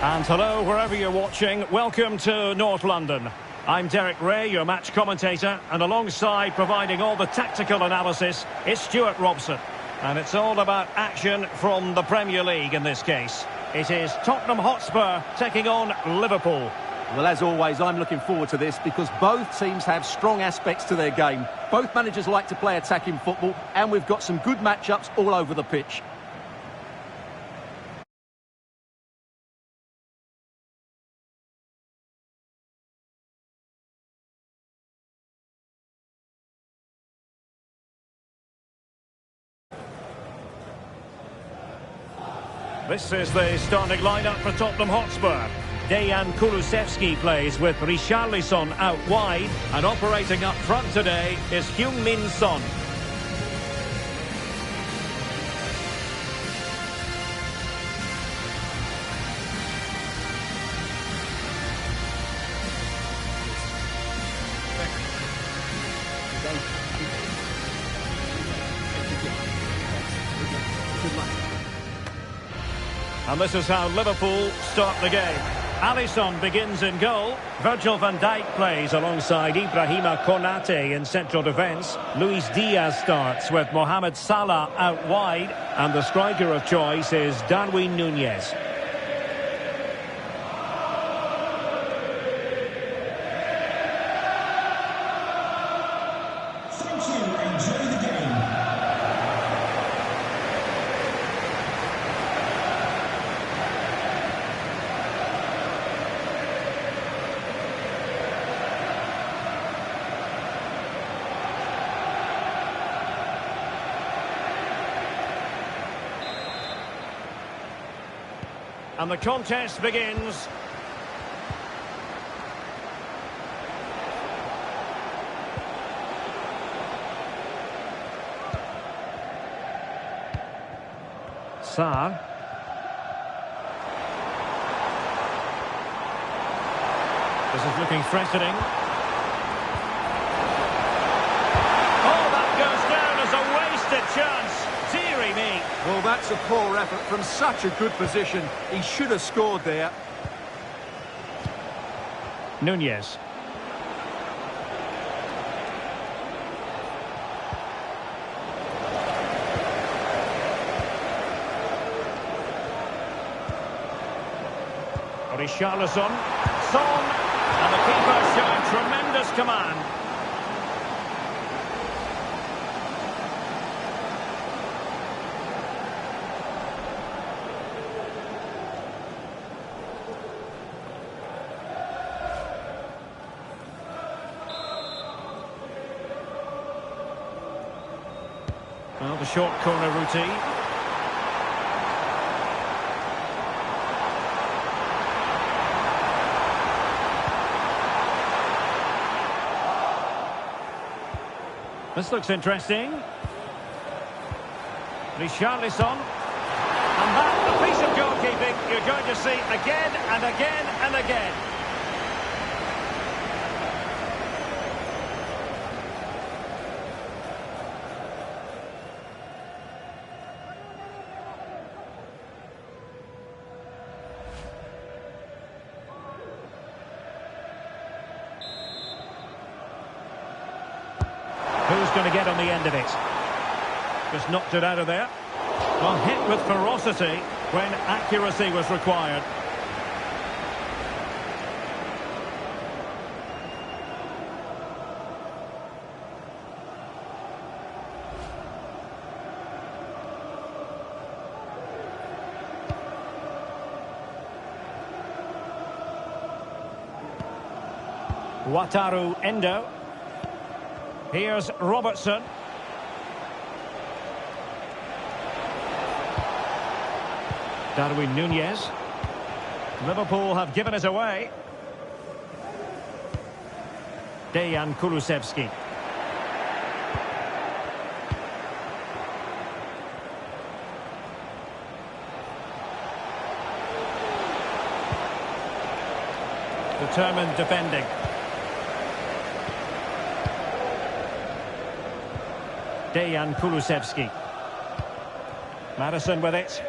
Speaker 1: And hello, wherever you're watching, welcome to North London. I'm Derek Ray, your match commentator, and alongside providing all the tactical analysis is Stuart Robson. And it's all about action from the Premier League in this case. It is Tottenham Hotspur taking on Liverpool.
Speaker 2: Well, as always, I'm looking forward to this because both teams have strong aspects to their game. Both managers like to play attacking football, and we've got some good matchups all over the pitch.
Speaker 1: This is the starting lineup for Tottenham Hotspur. Dejan Kulusevski plays with Richarlison out wide, and operating up front today is Heung-min Son. And this is how Liverpool start the game. Alisson begins in goal. Virgil van Dijk plays alongside Ibrahima Konate in central defence. Luis Diaz starts with Mohamed Salah out wide. And the striker of choice is Darwin Núñez.
Speaker 3: Thank you. Enjoy the game.
Speaker 1: And the contest begins. Sarr. This is looking threatening. Oh, that goes down as a wasted chance. Deary me.
Speaker 2: Well, that's a poor effort from such a good position. He should have scored there.
Speaker 1: Núñez. Richarlison. Son. And the keeper showing tremendous command. Well, the short corner routine. This looks interesting. Richarlison. And that, a piece of goalkeeping you're going to see again and again and again. Who's going to get on the end of it? Just knocked it out of there. Well, hit with ferocity when accuracy was required. Wataru Endo. Here's Robertson. Darwin Núñez. Liverpool have given it away. Dejan Kulusevski. Determined defending. Dejan Kulusevski. Madison with it.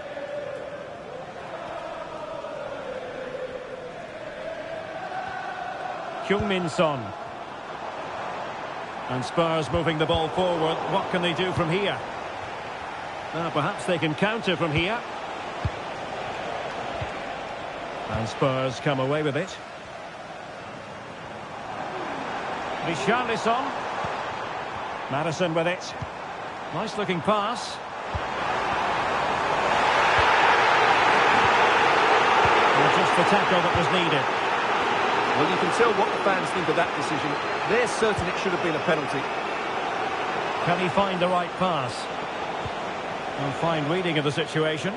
Speaker 1: Heung-min Son. And Spurs moving the ball forward. What can they do from here? Perhaps they can counter from here. And Spurs come away with it. Richarlison. Madison with it. Nice looking pass. And just the tackle that was needed.
Speaker 2: Well, you can tell what the fans think of that decision. They're certain it should have been a penalty.
Speaker 1: Can he find the right pass? And fine reading of the situation.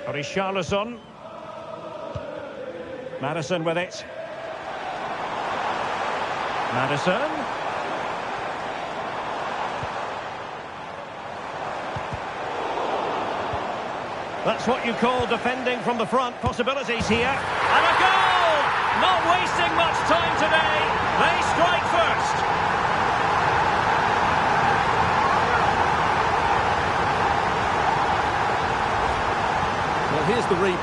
Speaker 1: Richarlison. Madison with it. Madison. That's what you call defending from the front. Possibilities here. And a goal! Not wasting much time today. They strike first.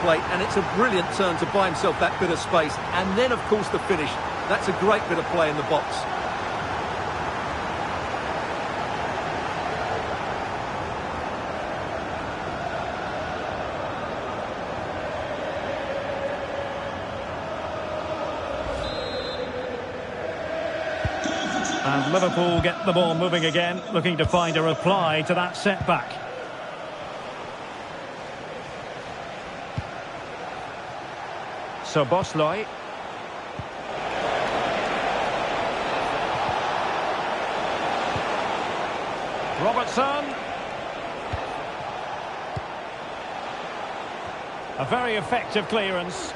Speaker 2: plate, and it's a brilliant turn to buy himself that bit of space. And then, of course, the finish. That's a great bit of play in the box.
Speaker 1: And Liverpool get the ball moving again, looking to find a reply to that setback. So Bosloy. Robertson. A very effective clearance.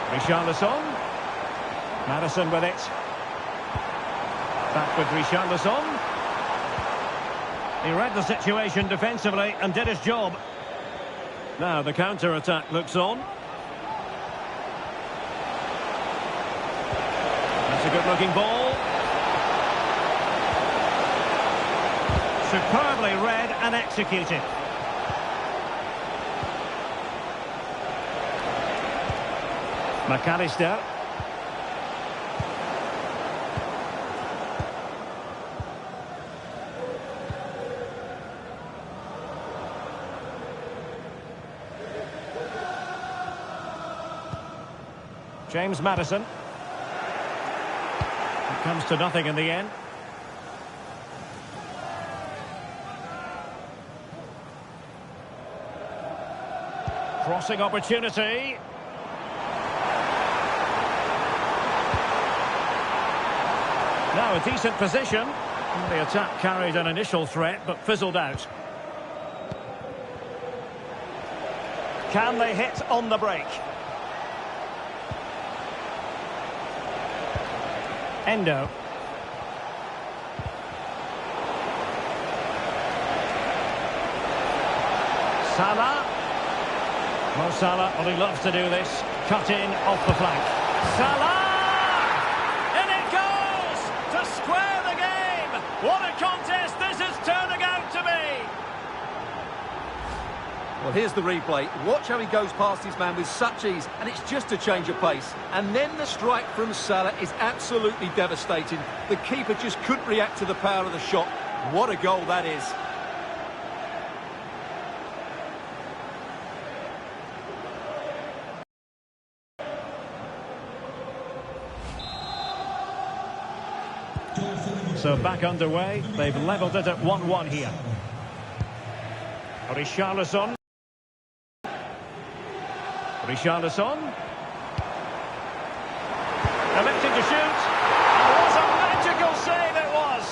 Speaker 1: Richarlison. Madison with it. Back with Richarlison. He read the situation defensively and did his job. Now the counter-attack looks on. That's a good-looking ball. Superbly read and executed. McAllister. James Maddison. It comes to nothing in the end. Crossing opportunity. Now a decent position. The attack carried an initial threat but fizzled out. Can they hit on the break? Endo. Salah. Mo Salah, well, he loves to do this. Cut in off the flank. Salah! In it goes! To square the game! What a contest this is turning out to be!
Speaker 2: Well, here's the replay. Watch how he goes past his man with such ease, and it's just a change of pace. And then the strike from Salah is absolutely devastating. The keeper just couldn't react to the power of the shot. What a goal that is.
Speaker 1: So back underway. They've levelled it at 1-1 here. Richarlison. Richarlison. Electing to shoot. And what a magical save it was.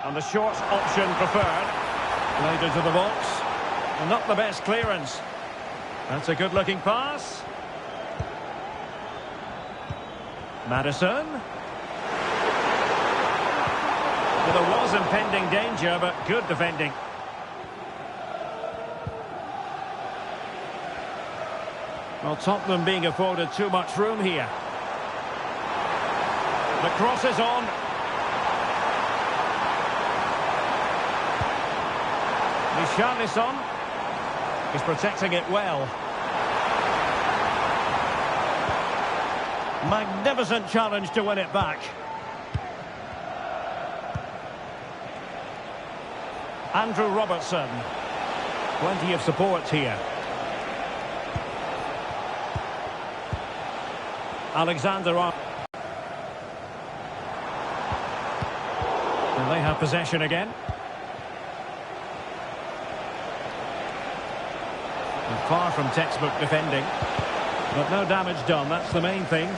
Speaker 1: And the short option preferred. Played into the box. And not the best clearance. That's a good-looking pass. Maddison. Well, there was impending danger, but good defending. Well, Tottenham being afforded too much room here. The cross is on. Richarlison is protecting it well. Magnificent challenge to win it back. Andrew Robertson. Plenty of support here. Alexander Arnold. And they have possession again. Far from textbook defending, but no damage done, that's the main thing.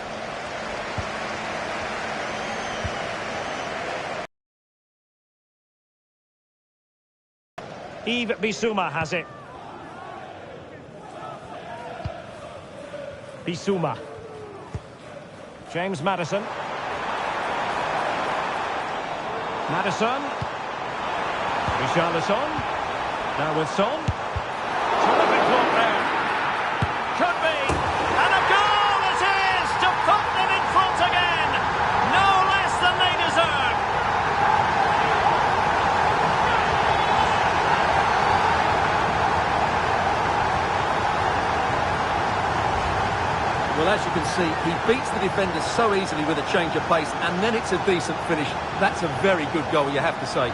Speaker 1: Yves Bissouma has it. Bissouma. James Maddison. Maddison. Richarlison. Now with Son. Terrific block there. Could be. And a goal it is to put them in front again. No less than they deserve.
Speaker 2: Well, as you can see, he beats the defenders so easily with a change of pace, and then it's a decent finish. That's a very good goal, you have to say.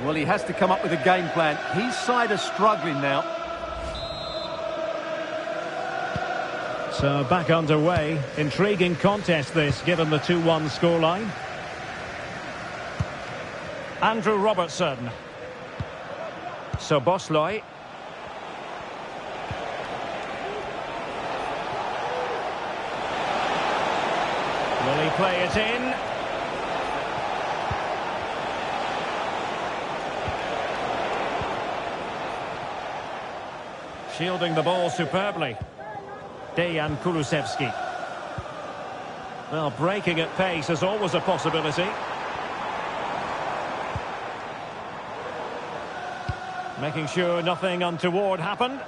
Speaker 2: Well, he has to come up with a game plan. His side are struggling now.
Speaker 1: So back underway. Intriguing contest this, given the 2-1 scoreline. Andrew Robertson. Szoboszlai. Will he play it in? Shielding the ball superbly. Dejan Kulusevski. Well, breaking at pace is always a possibility. Making sure nothing untoward happened.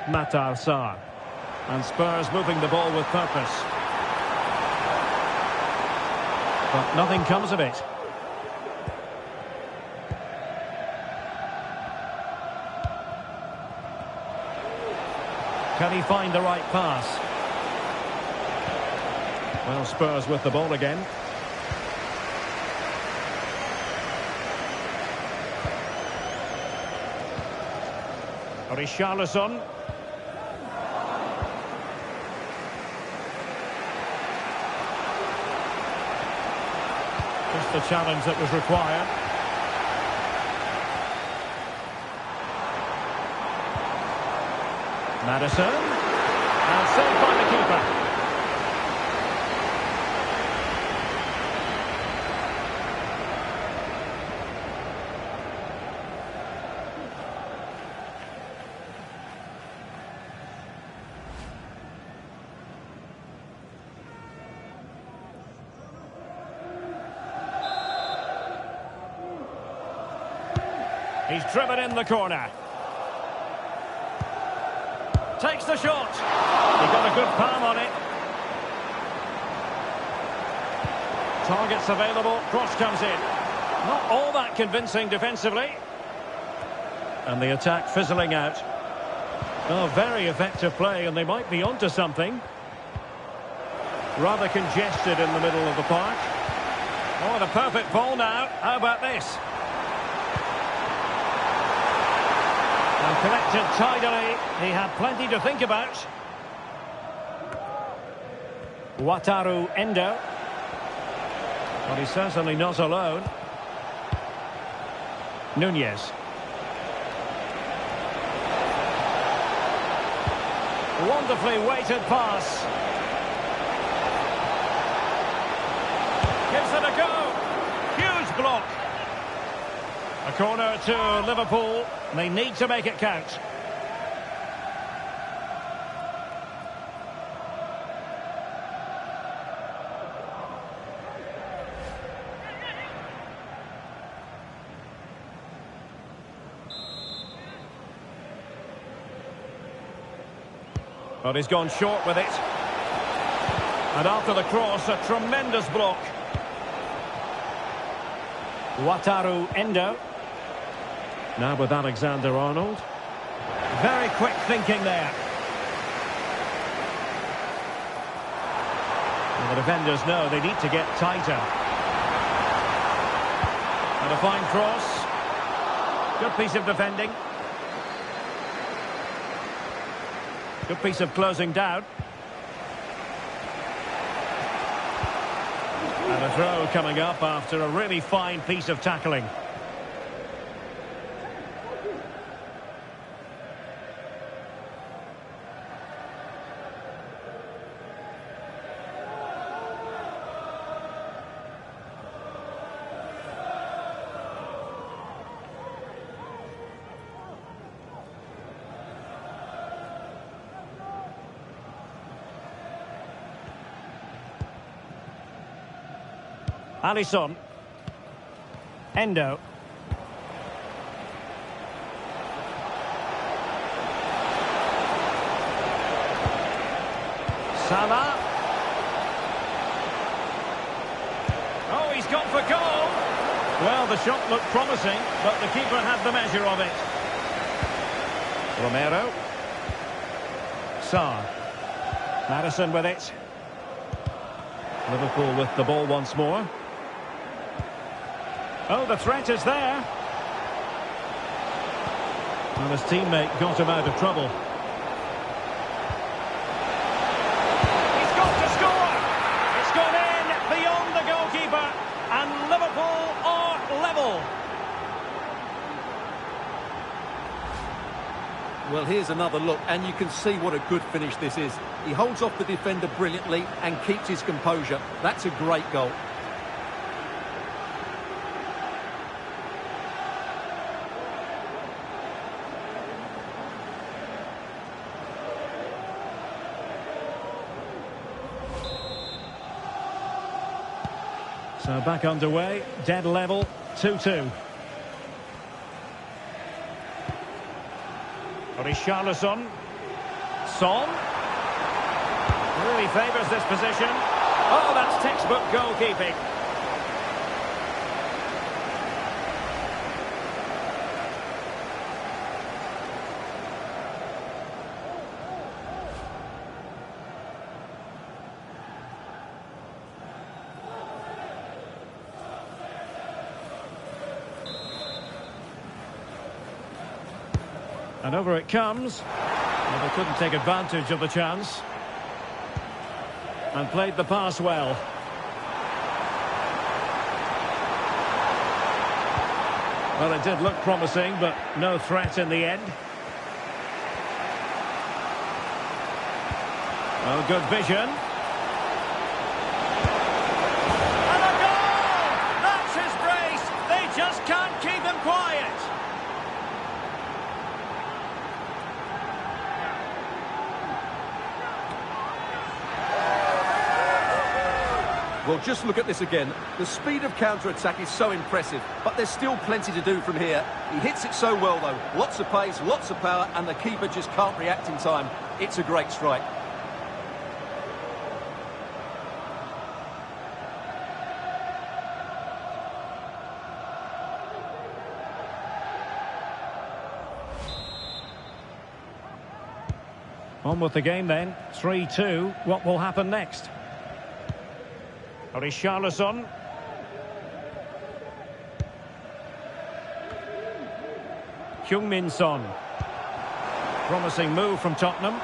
Speaker 1: Matar Sarr. And Spurs moving the ball with purpose. But nothing comes of it. Can he find the right pass? Well, Spurs with the ball again. Richarlison. Just the challenge that was required. Maddison. And saved by the keeper. He's driven in the corner. Takes the shot. He got a good palm on it. Targets available. Cross comes in. Not all that convincing defensively. And the attack fizzling out. Oh, very effective play, and they might be onto something. Rather congested in the middle of the park. Oh, and a perfect ball now. How about this? And collected tidily. He had plenty to think about. Wataru Endo. Well, he's certainly not alone. Nunez. Wonderfully weighted pass. Gives it a go. Huge block. A corner to Liverpool. They need to make it count. But he's gone short with it. And after the cross, a tremendous block. Wataru Endo. Now with Alexander-Arnold. Very quick thinking there. And the defenders know they need to get tighter. And a fine cross. Good piece of defending. Good piece of closing down. throw coming up after a really fine piece of tackling. Alisson. Endo. Salah. Oh, he's gone for goal. Well, the shot looked promising, but the keeper had the measure of it. Romero. Sarr. Maddison with it. Liverpool with the ball once more. Oh, the threat is there. And his teammate got him out of trouble. He's got to score! It's gone in beyond the goalkeeper. And Liverpool are level.
Speaker 2: Well, here's another look, and you can see what a good finish this is. He holds off the defender brilliantly and keeps his composure. That's a great goal.
Speaker 1: So back underway, dead level, 2-2. Richarlison. Son. Really favours this position. Oh, that's textbook goalkeeping. And over it comes. Well, they couldn't take advantage of the chance. And played the pass well. Well, it did look promising, but no threat in the end. Well, good vision. And a goal! That's his brace. They just can't keep him quiet.
Speaker 2: Well, just look at this again. The speed of counter-attack is so impressive, but there's still plenty to do from here. He hits it so well, though. Lots of pace, lots of power, and the keeper just can't react in time. It's a great strike.
Speaker 1: On with the game then. 3-2. What will happen next? Richarlison. Heung-min Son. Promising move from Tottenham.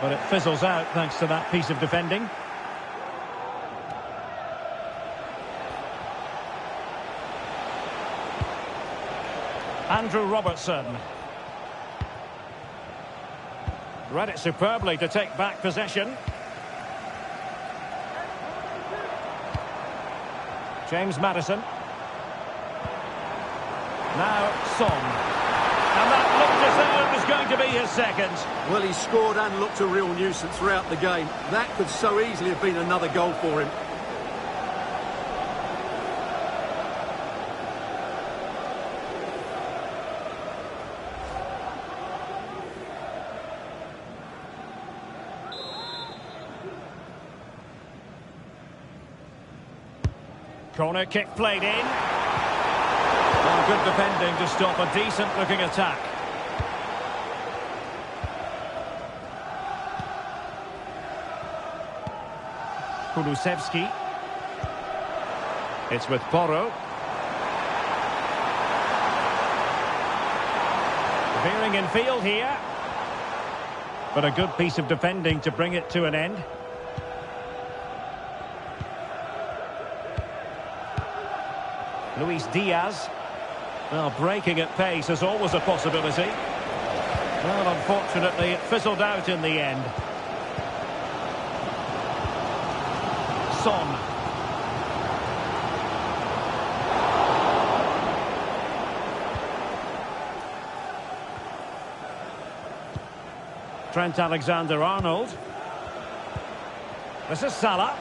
Speaker 1: But it fizzles out thanks to that piece of defending. Andrew Robertson. Read it superbly to take back possession. James Maddison. Now Son. And that looked as though it was going to be his second.
Speaker 2: Well, he scored and looked a real nuisance throughout the game. That could so easily have been another goal for him.
Speaker 1: Corner kick played in. And good defending to stop a decent-looking attack. Kulusevski. It's with Porro. Veering in field here. But a good piece of defending to bring it to an end. Luis Diaz. Well, breaking at pace is always a possibility. Well, unfortunately, it fizzled out in the end. Son. Trent Alexander-Arnold. This is Salah.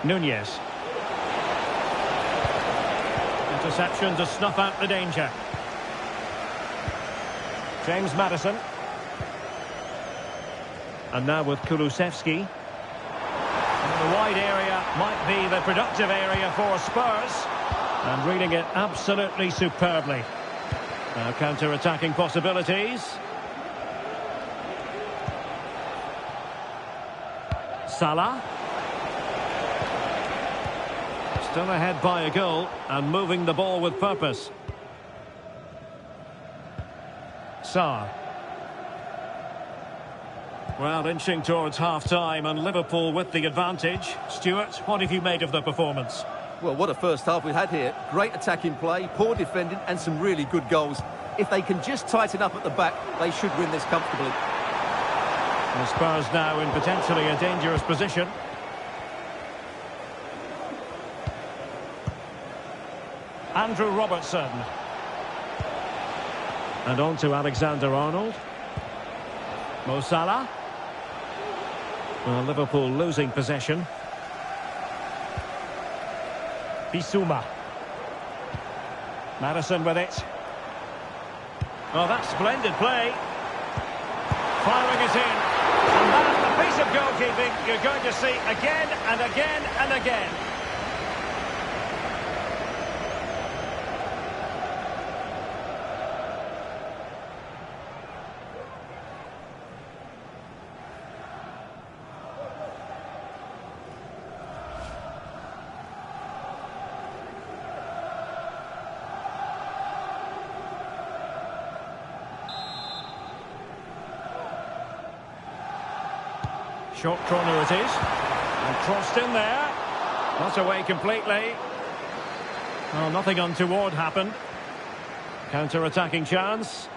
Speaker 1: Nunez. Interception to snuff out the danger. James Maddison. And now with Kulusevski. The wide area might be the productive area for Spurs. And reading it absolutely superbly. Now counter-attacking possibilities. Salah. Still ahead by a goal and moving the ball with purpose. Sarr. Well, inching towards half-time and Liverpool with the advantage. Stuart, what have you made of the performance?
Speaker 2: Well, what a first half we've had here. Great attacking play, poor defending and some really good goals. If they can just tighten up at the back, they should win this comfortably.
Speaker 1: The Spurs now in potentially a dangerous position. Andrew Robertson. And on to Alexander-Arnold. Mo Salah. Well, Liverpool losing possession. Bissouma. Maddison with it. Oh, that's splendid play. Firing it in. And that's the piece of goalkeeping you're going to see again and again and again. Short corner it is. And crossed in there. Not away completely. Well, nothing untoward happened. Counter-attacking chance.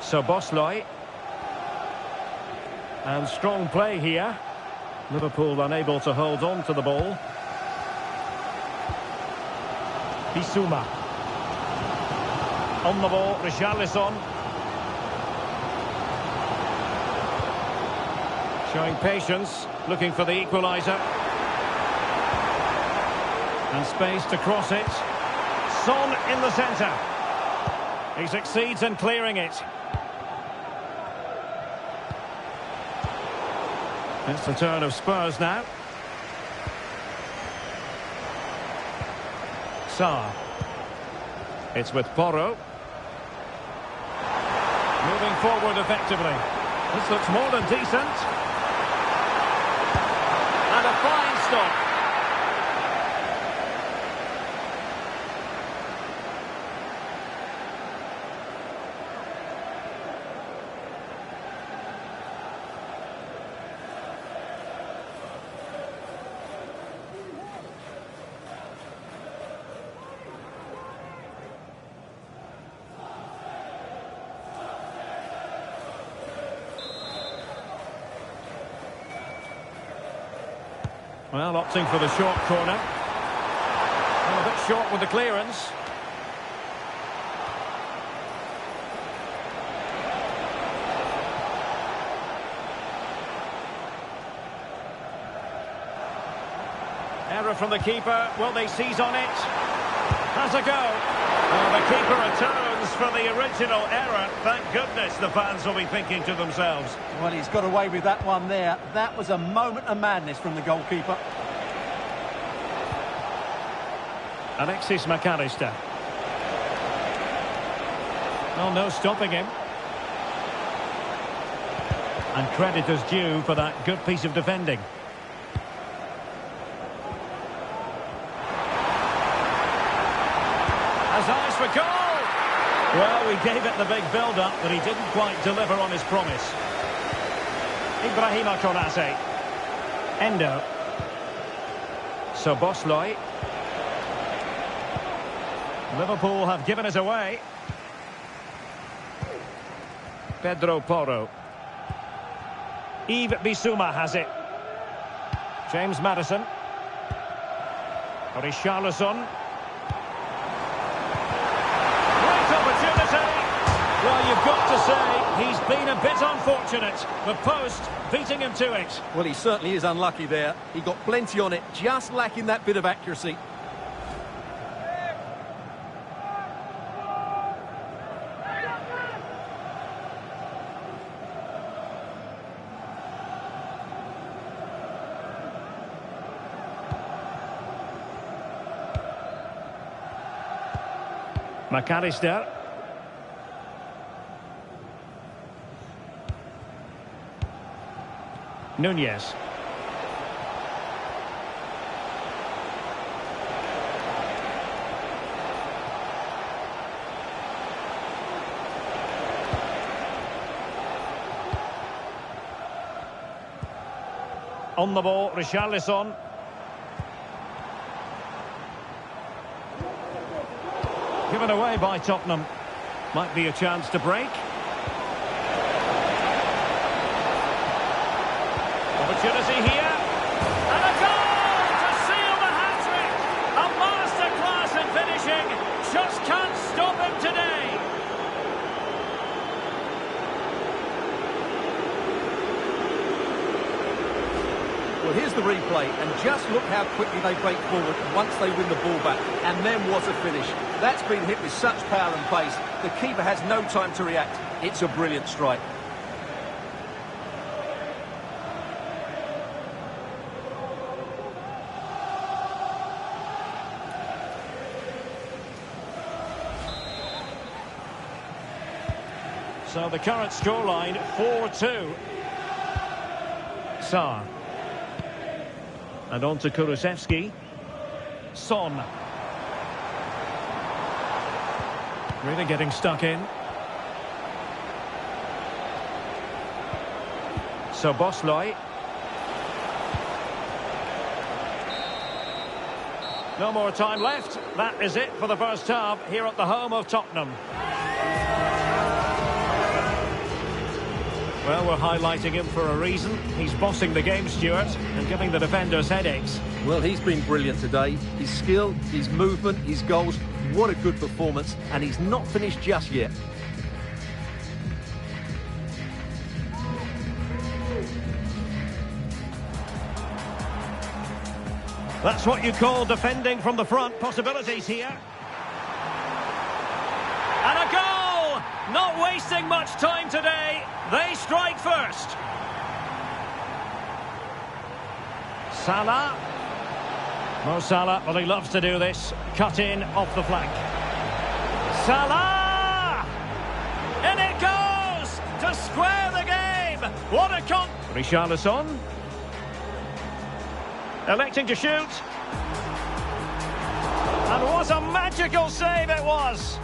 Speaker 1: Szoboszlai. And strong play here. Liverpool unable to hold on to the ball. Bissouma. On the ball, Richarlison. Showing patience, looking for the equaliser. And space to cross it. Son in the centre. He succeeds in clearing it. It's the turn of Spurs now. Sarr. It's with Porro. Moving forward effectively. This looks more than decent. And a fine stop. Well, opting for the short corner. Well, a bit short with the clearance. Error from the keeper. Will they seize on it? Has a go. Well, the keeper atones for the original error. Thank goodness the fans will be thinking to themselves.
Speaker 2: Well, he's got away with that one there. That was a moment of madness from the goalkeeper.
Speaker 1: Alexis McAllister. Well, no stopping him. And credit is due for that good piece of defending. Has eyes for goal! Well, we gave it the big build-up, but he didn't quite deliver on his promise. Ibrahima Konate. Endo. So Bosley. Liverpool have given us away. Pedro Porro. Yves Bissouma has it. James Maddison. Richarlison. Great opportunity. Well, you've got to say he's been a bit unfortunate. The post beating him to it.
Speaker 2: Well, he certainly is unlucky there. He got plenty on it, just lacking that bit of accuracy.
Speaker 1: McAllister. Nunez. On the ball, Richarlison. Given away by Tottenham. Might be a chance to break. Opportunity here. And a goal to seal the hat-trick. A masterclass in finishing. Just can't stop him today.
Speaker 2: Well, here's the replay, and just look how quickly they break forward once they win the ball back. And then what a finish. That's been hit with such power and pace. The keeper has no time to react. It's a brilliant strike.
Speaker 1: So the current scoreline, 4-2. Sarr. And on to Kulusevski. Son. Really getting stuck in. So Bosley. No more time left. That is it for the first half here at the home of Tottenham. Well, we're highlighting him for a reason. He's bossing the game, Stuart, and giving the defenders headaches.
Speaker 2: Well, he's been brilliant today. His skill, his movement, his goals. What a good performance. And he's not finished just yet.
Speaker 1: That's what you call defending from the front. Possibilities here. And a goal! Not wasting much time today. They strike first. Salah. Mo Salah, well, he loves to do this. Cut in off the flank. Salah! In it goes! To square the game! What a Richarlison. Electing to shoot. And what a magical save it was!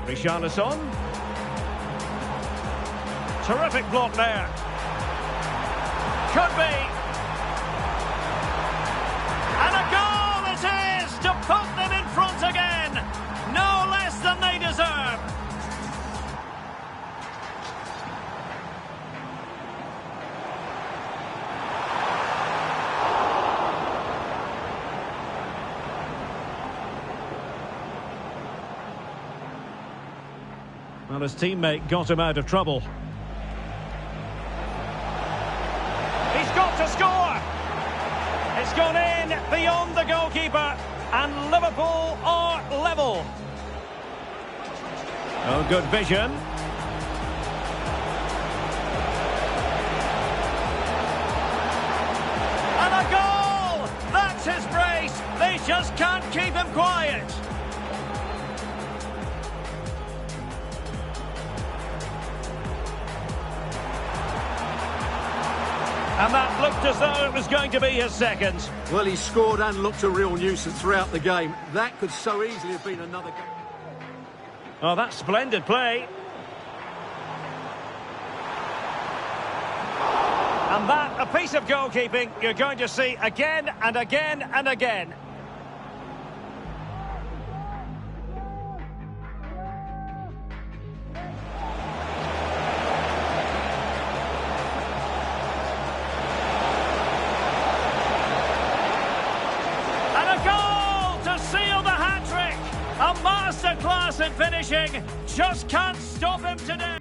Speaker 1: Richarlison. Terrific block there. Could be. And a goal it is to put them in front again. No less than they deserve. Well, his teammate got him out of trouble. He's got to score! It's gone in beyond the goalkeeper, and Liverpool are level. Oh, good vision. And a goal! That's his brace! They just can't keep him quiet. And that looked as though it was going to be his second.
Speaker 2: Well, he scored and looked a real nuisance throughout the game. That could so easily have been another goal.
Speaker 1: Oh, that's splendid play. And that, a piece of goalkeeping you're going to see again and again and again. And a goal to seal the hat-trick! A masterclass in finishing. Just can't stop him today.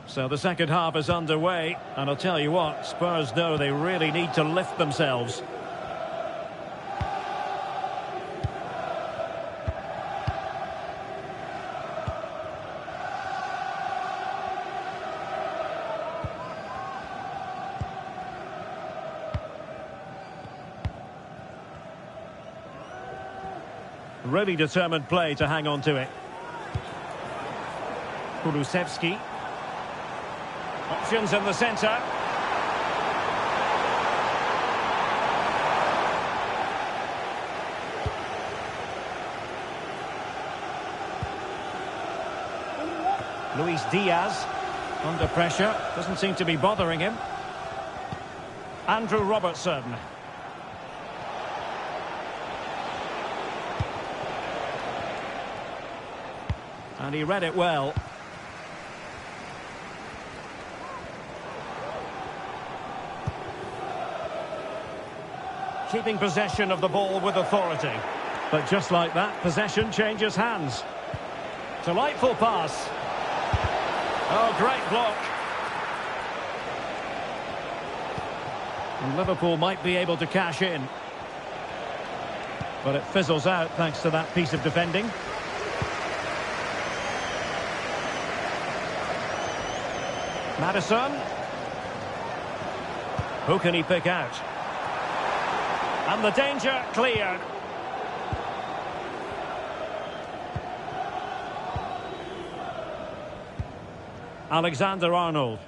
Speaker 1: So the second half is underway, and I'll tell you what, Spurs know they really need to lift themselves. Really determined play to hang on to it. Kulusevski. Options in the centre. Luis Diaz under pressure, doesn't seem to be bothering him. Andrew Robertson. And he read it well. Keeping possession of the ball with authority. But just like that, possession changes hands. Delightful pass. Oh, great block. And Liverpool might be able to cash in. But it fizzles out thanks to that piece of defending. Maddison. Who can he pick out? And the danger cleared. Alexander-Arnold.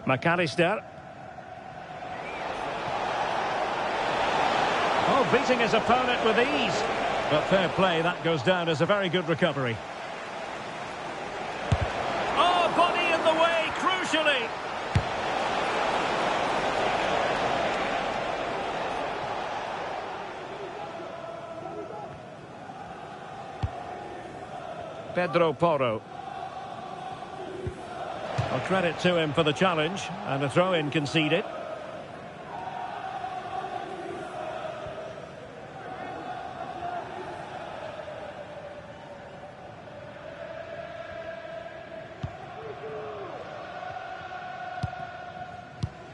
Speaker 1: McAllister. Oh, beating his opponent with ease. But fair play, that goes down as a very good recovery. Oh, body in the way, crucially. Pedro Porro. Well, credit to him for the challenge, and a throw-in conceded.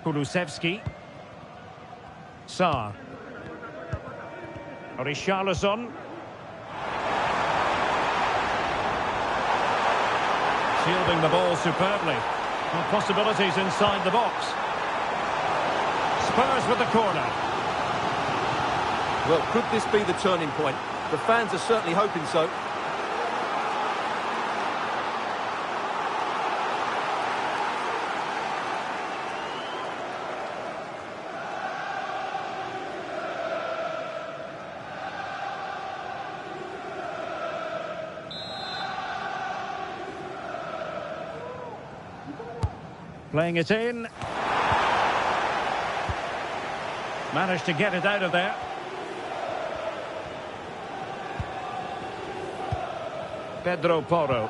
Speaker 1: Kulusevski. Sarr. Richarlison. Shielding the ball superbly. And possibilities inside the box. Spurs with the corner.
Speaker 2: Well, could this be the turning point? The fans are certainly hoping so.
Speaker 1: Playing it in. Managed to get it out of there. Pedro Porro.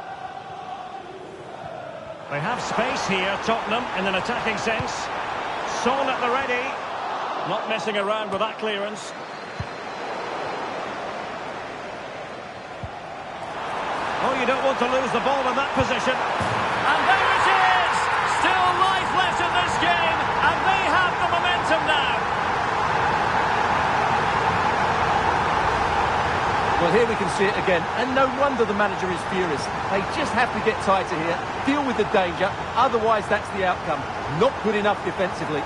Speaker 1: They have space here, Tottenham, in an attacking sense. Son at the ready. Not messing around with that clearance. Oh, you don't want to lose the ball in that position. And there it is! Still life left in this game, and they have the momentum now.
Speaker 2: Well, here we can see it again, and no wonder the manager is furious. They just have to get tighter here, deal with the danger, otherwise that's the outcome. Not good enough defensively.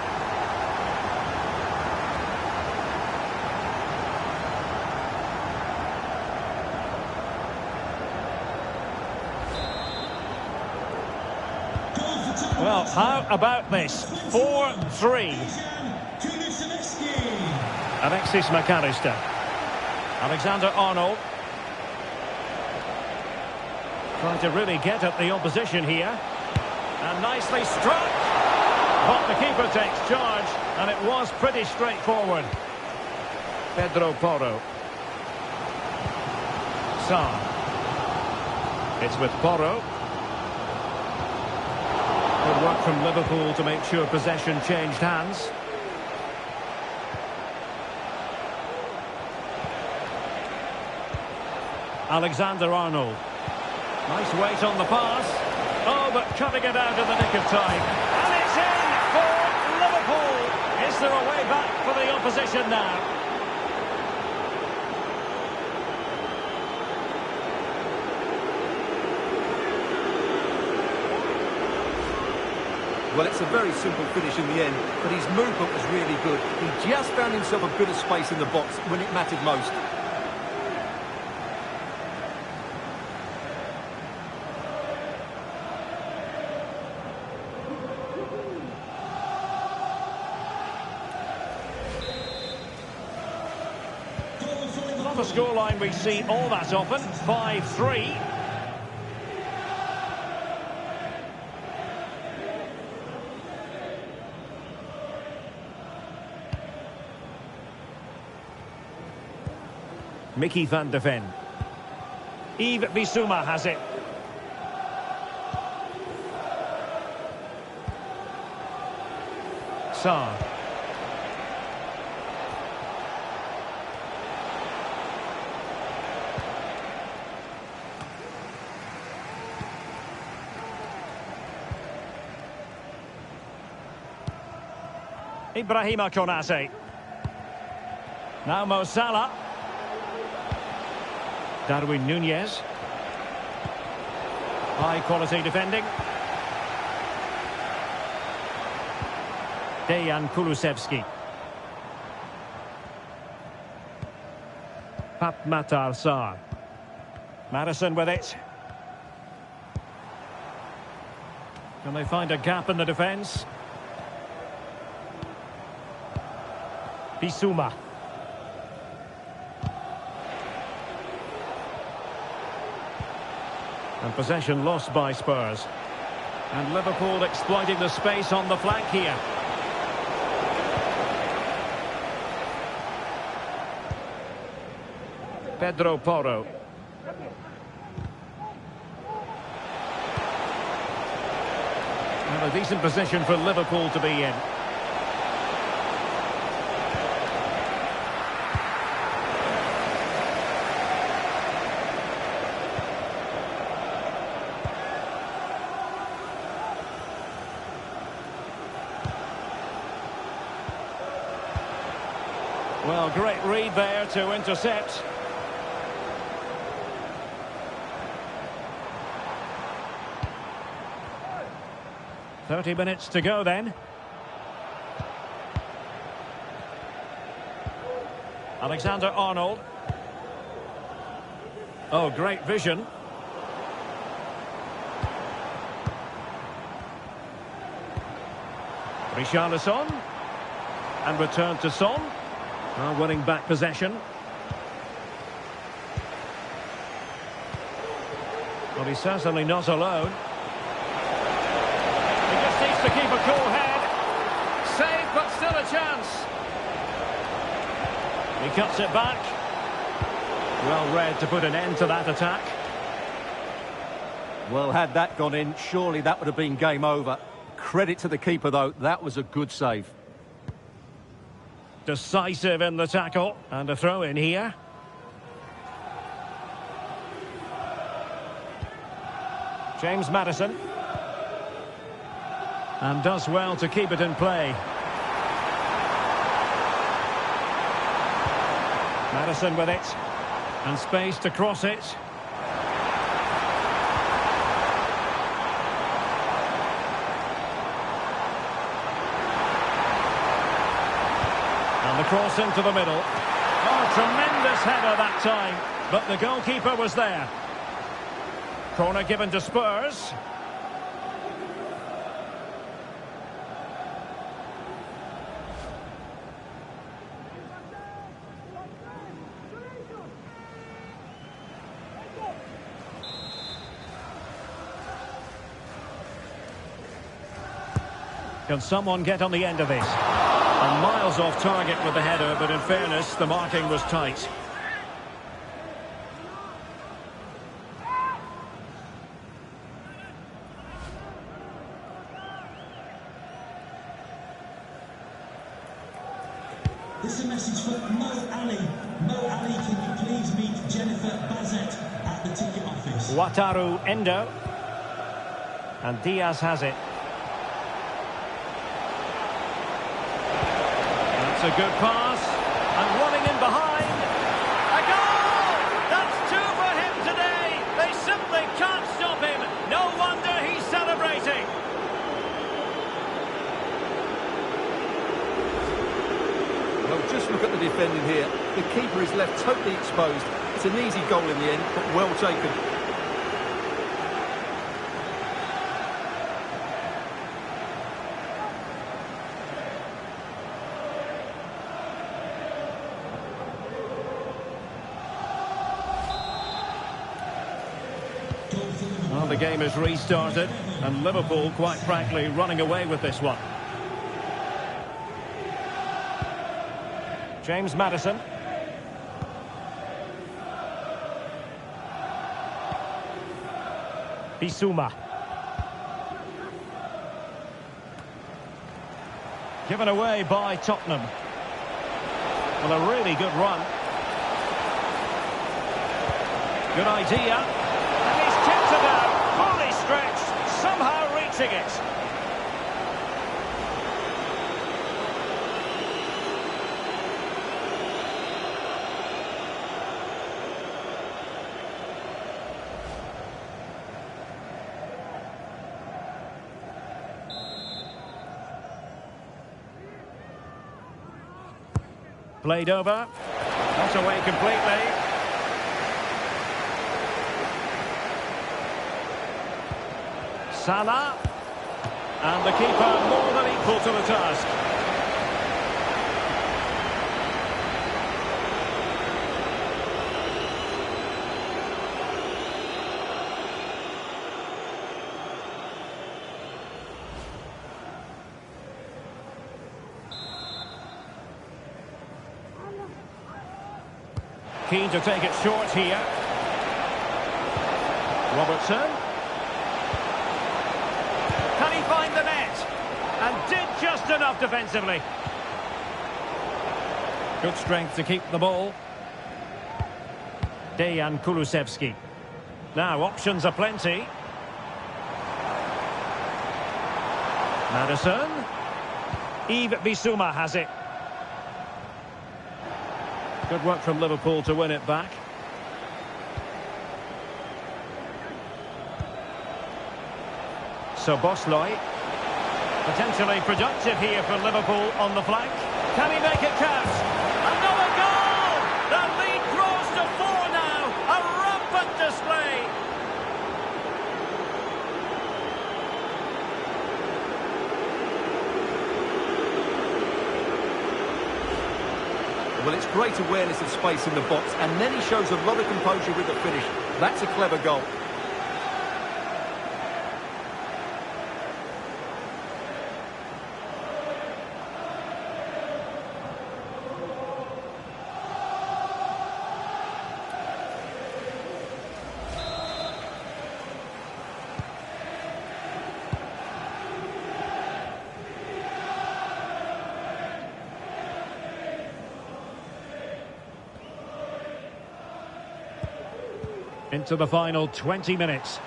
Speaker 1: Well, how about this? 4-3. Alexis McAllister. Alexander-Arnold. Trying to really get at the opposition here. And nicely struck. But the keeper takes charge. And it was pretty straightforward. Pedro Porro. Sarr. It's with Porro. Good work from Liverpool to make sure possession changed hands. Alexander-Arnold. Nice weight on the pass. Oh, but cutting it out in the nick of time. And it's in for Liverpool. Is there a way back for the opposition now?
Speaker 2: Well, it's a very simple finish in the end, but his movement was really good. He just found himself a bit of space in the box when it mattered most.
Speaker 1: Not a scoreline we see all that often. 5-3. Mickey van de Ven. Yves Bissouma has it. Sarr. Ibrahima Konate. Now Mo Salah. Darwin Nunez. High quality defending. Dejan Kulusevski. Pape Matar Sarr. Madison with it. Can they find a gap in the defence? Bissouma. And possession lost by Spurs. And Liverpool exploiting the space on the flank here. Pedro Porro. And a decent position for Liverpool to be in. Well, great read there to intercept. "30 minutes to go then." Alexander-Arnold. Oh, great vision. Richarlison. And returned to Son. Winning back possession. Well, he's certainly not alone. He just needs to keep a cool head. Save, but still a chance. He cuts it back. Well read to put an end to that attack.
Speaker 2: Well, had that gone in, surely that would have been game over. Credit to the keeper, though. That was a good save.
Speaker 1: Decisive in the tackle. And a throw in here. James Maddison. And does well to keep it in play. Maddison with it. And space to cross it. Cross into the middle. Oh, tremendous header that time. But the goalkeeper was there. Corner given to Spurs. Can someone get on the end of this? And miles off target with the header, but in fairness, the marking was tight.
Speaker 3: This is a message for Mo Ali. Mo Ali, can you please meet Jennifer Bazet at the ticket office?
Speaker 1: Wataru Endo. And Diaz has it. That's a good pass. And running in behind. A goal! That's two for him today. They simply can't stop him. No wonder he's celebrating.
Speaker 2: Well, just look at the defending here. The keeper is left totally exposed. It's an easy goal in the end, but well taken.
Speaker 1: Well, the game is restarted, and Liverpool, quite frankly, running away with this one. James Maddison. Bissouma. Given away by Tottenham. Well, a really good run. Good idea. And he's tipped it out. Fully stretched. Somehow reaching it. Played over. Not away completely. Salah. And the keeper more than equal to the task. Keen to take it short here. Robertson. Can he find the net? And did just enough defensively. Good strength to keep the ball. Dejan Kulusevski. Now options are plenty. Maddison. Yves Bissouma has it. Good work from Liverpool to win it back. So Bosley, potentially productive here for Liverpool on the flank. Can he make it count? Another goal! The lead grows to 4 now. A rampant display.
Speaker 2: Well, it's great awareness of space in the box, and then he shows a lot of composure with the finish. That's a clever goal.
Speaker 1: Into the final 20 minutes.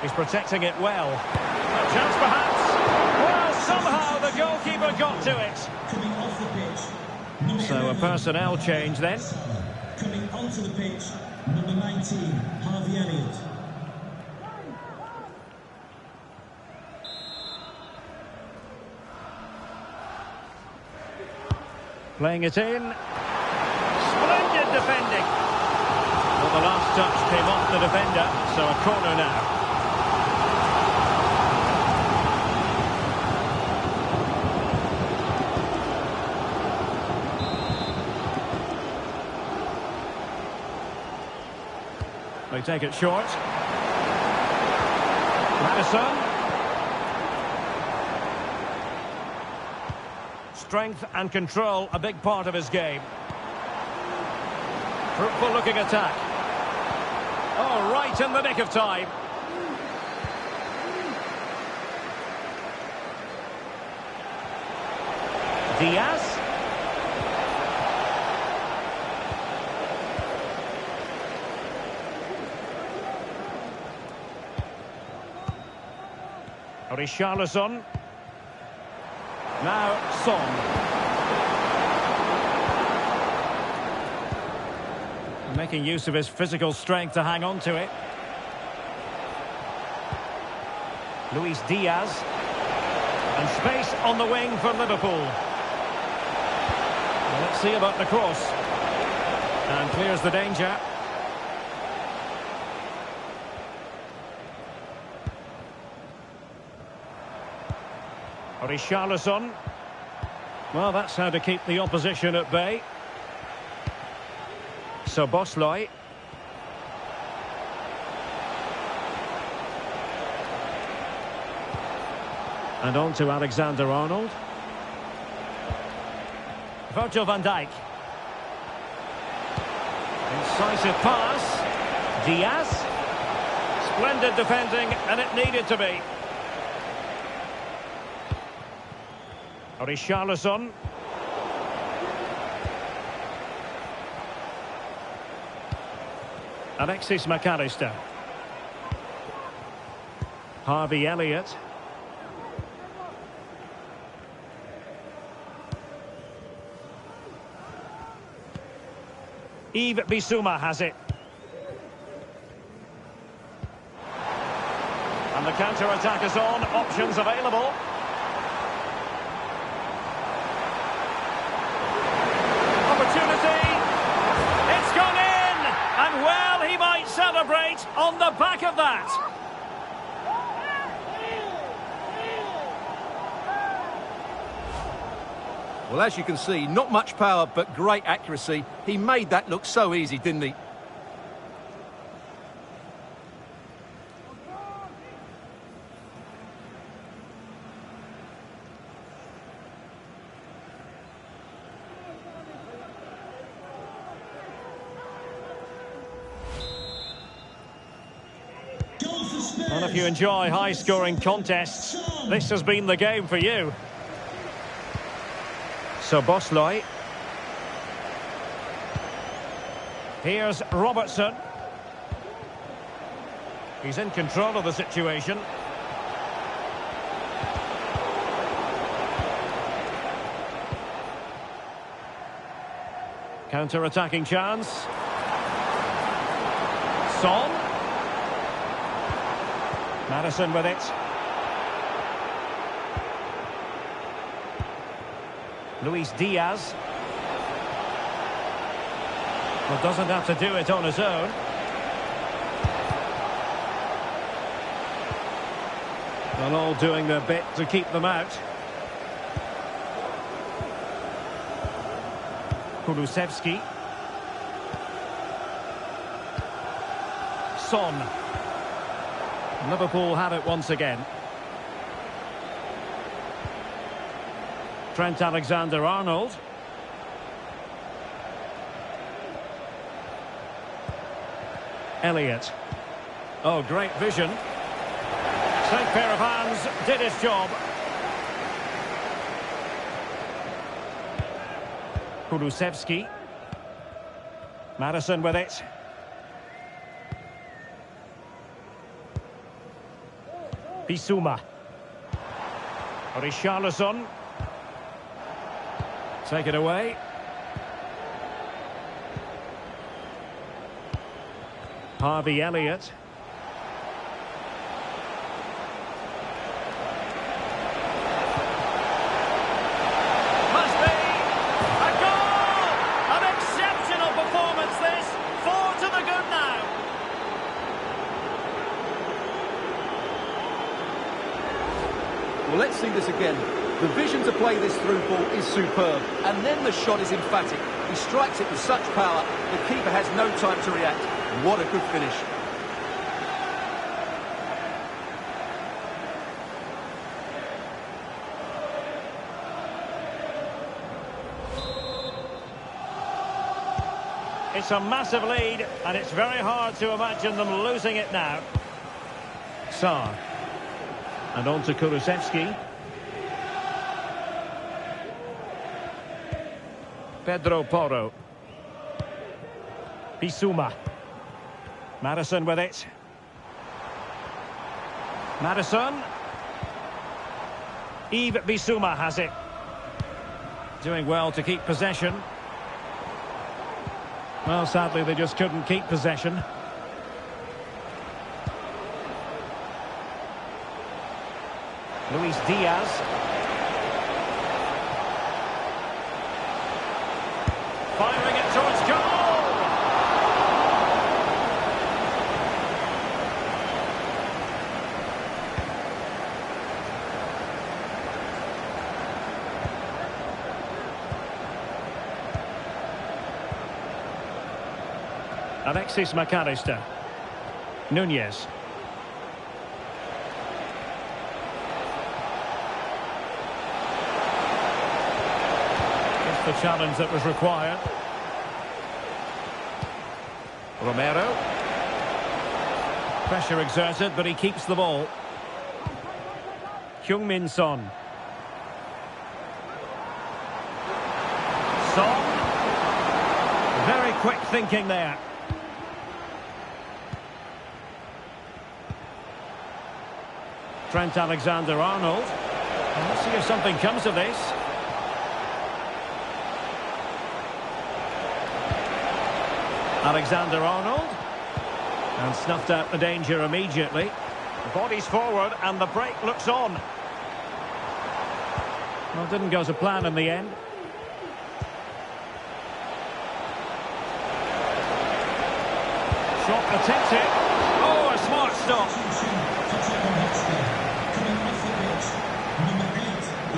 Speaker 1: He's protecting it well. A chance perhaps. Well, somehow the goalkeeper got to it.
Speaker 3: Coming off the pitch.
Speaker 1: So a personnel change then.
Speaker 3: Coming onto the pitch, number 19, Harvey Elliott.
Speaker 1: Playing it in. Splendid defending. Well, the last touch came off the defender, so a corner now. They take it short. Madison. Strength and control, a big part of his game. Fruitful looking attack. Oh, right in the nick of time. Diaz. Richarlison. Now Son. Making use of his physical strength to hang on to it. Luis Diaz. And space on the wing for Liverpool. Well, let's see about the cross. And clears the danger. Richarlison. Well, that's how to keep the opposition at bay. So Bosley. And on to Alexander-Arnold. Virgil van Dijk. Incisive pass. Diaz. Splendid defending, and it needed to be. Richarlison. Alexis McAllister. Harvey Elliott. Yves Bissouma has it. And the counter-attack is on. Options available. Opportunity. It's gone in. And well, he might celebrate on the back of that.
Speaker 2: Well, as you can see, not much power, but great accuracy. He made that look so easy, didn't he?
Speaker 1: And if you enjoy high-scoring contests, this has been the game for you. So Bosley. Here's Robertson. He's in control of the situation. Counter-attacking chance. Son. Madison with it. Luis Diaz. Well, doesn't have to do it on his own. Well, all doing their bit to keep them out. Kulusevski. Son. Liverpool have it once again. Trent Alexander-Arnold. Elliott. Oh, great vision. Same pair of hands, did his job. Kulusevski. Madison with it. Bissouma. Richarlison. Take it away. Harvey Elliott. Must be a goal!
Speaker 2: Well, let's see this again. The vision to play this through ball is superb, and then the shot is emphatic. He strikes it with such power, the keeper has no time to react. What a good finish.
Speaker 1: It's a massive lead, and it's very hard to imagine them losing it now. Sarr. And on to Kulusevski. Pedro Porro. Bissouma. Maddison with it. Maddison. Yves Bissouma has it. Doing well to keep possession. Well, sadly, they just couldn't keep possession. Luis Diaz. Firing it towards goal! Alexis McAllister. Nunez. It's the challenge that was required. Romero. Pressure exerted, but he keeps the ball. Heung-min Son. Son. Very quick thinking there. Trent Alexander-Arnold. Let's see if something comes of this. Alexander-Arnold. And snuffed out the danger immediately. The body's forward and the break looks on. Well, it didn't go to plan in the end. Shot attempted. Oh, a smart stop.
Speaker 3: Coming off the pitch, number 8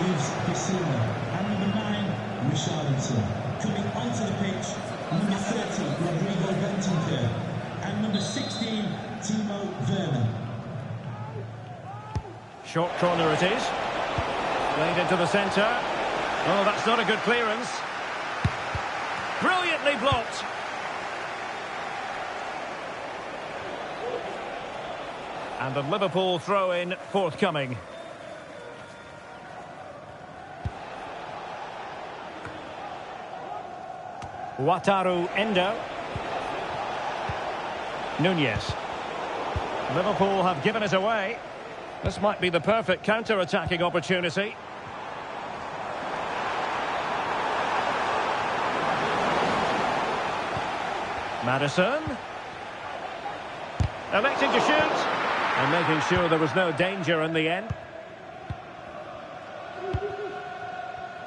Speaker 3: is Bissouma, and number 9, Richarlison. Coming onto the pitch, number 30, Rodrigo Bentancur, and number 16, Timo Werner.
Speaker 1: Short corner it is. Played into the centre. Oh, that's not a good clearance. Brilliantly blocked. And the Liverpool throw-in forthcoming. Wataru Endo. Nunez. Liverpool have given it away. This might be the perfect counter-attacking opportunity. Maddison. Electing to shoot. And making sure there was no danger in the end.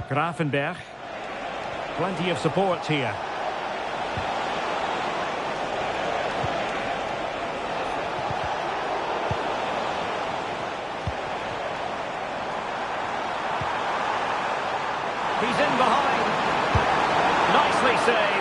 Speaker 1: Grafenberg. Plenty of support here. He's in behind. Nicely saved.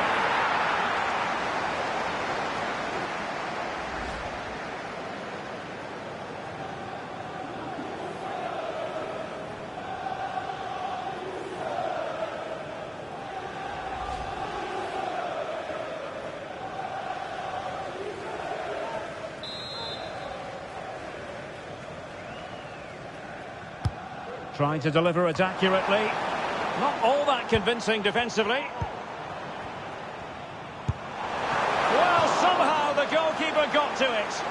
Speaker 1: Trying to deliver it accurately. Not all that convincing defensively. Well, somehow the goalkeeper got to it.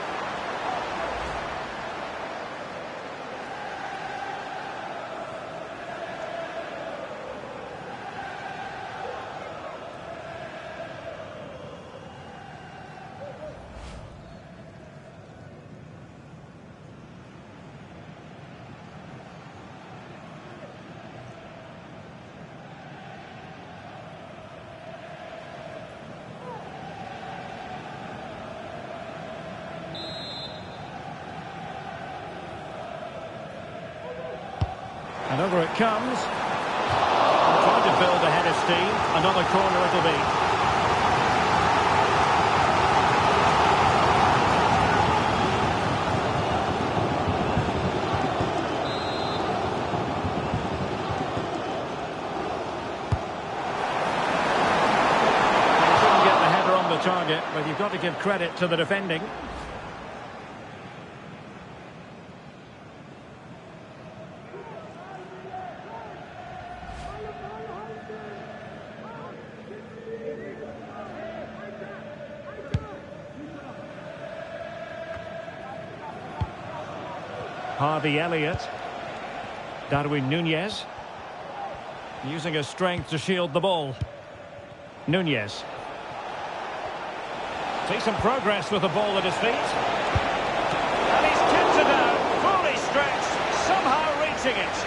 Speaker 1: And over it comes. Trying to build a head of steam. Another corner it'll be. Target, but you've got to give credit to the defending. Harvey Elliott. Darwin Núñez. Using his strength to shield the ball. Núñez. See some progress with the ball at his feet. And he's kept it out, fully stretched, somehow reaching it.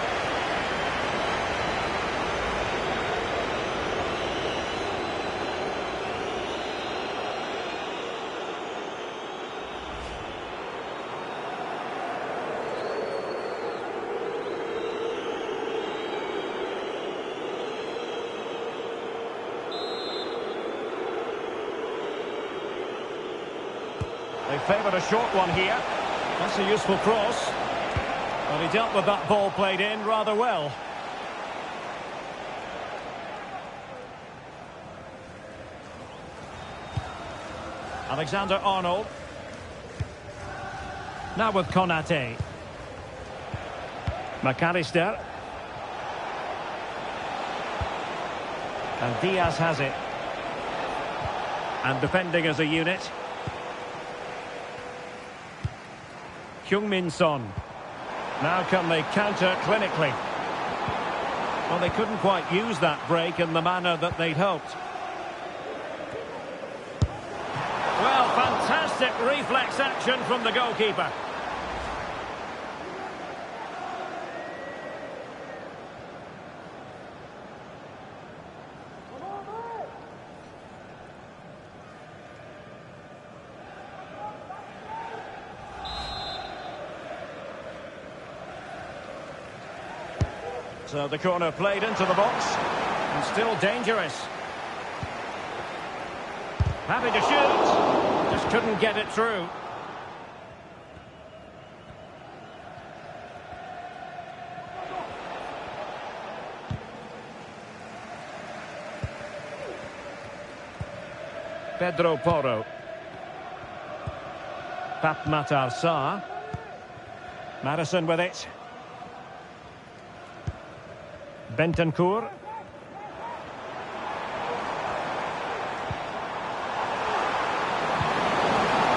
Speaker 1: They favoured a short one here. That's a useful cross. But he dealt with that ball played in rather well. Alexander-Arnold. Now with Konate. McAllister. And Diaz has it. And defending as a unit. Heung-min Son. Now can they counter clinically? Well, they couldn't quite use that break in the manner that they'd hoped. Well, fantastic reflex action from the goalkeeper. So the corner played into the box, and still dangerous. Happy to shoot, just couldn't get it through. Pedro Porro. Pape Matar Sarr. Madison with it. Bentancur.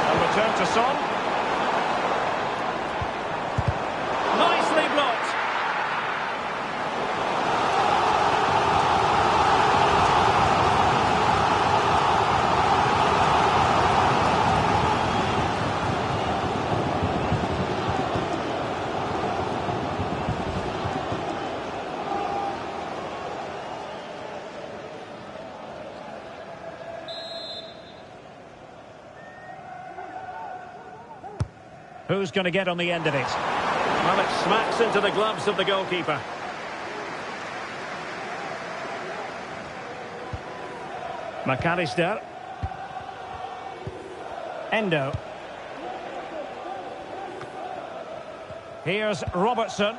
Speaker 1: And return to Son. Nicely blocked. Who's going to get on the end of it? Well, it smacks into the gloves of the goalkeeper. McAllister. Endo. Here's Robertson.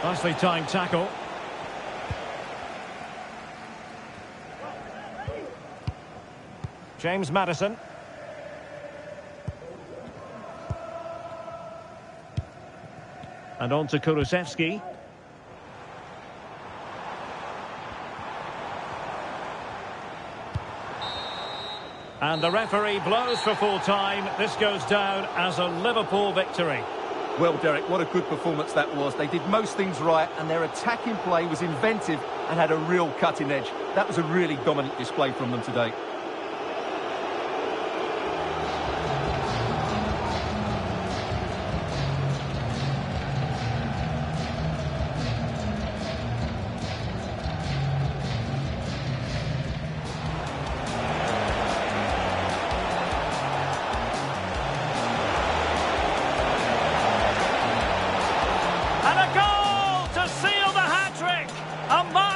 Speaker 1: Nicely timed tackle. James Maddison. And on to Kulusevski. And the referee blows for full time. This goes down as a Liverpool victory.
Speaker 2: Well, Derek, what a good performance that was. They did most things right, and their attacking play was inventive and had a real cutting edge. That was a really dominant display from them today.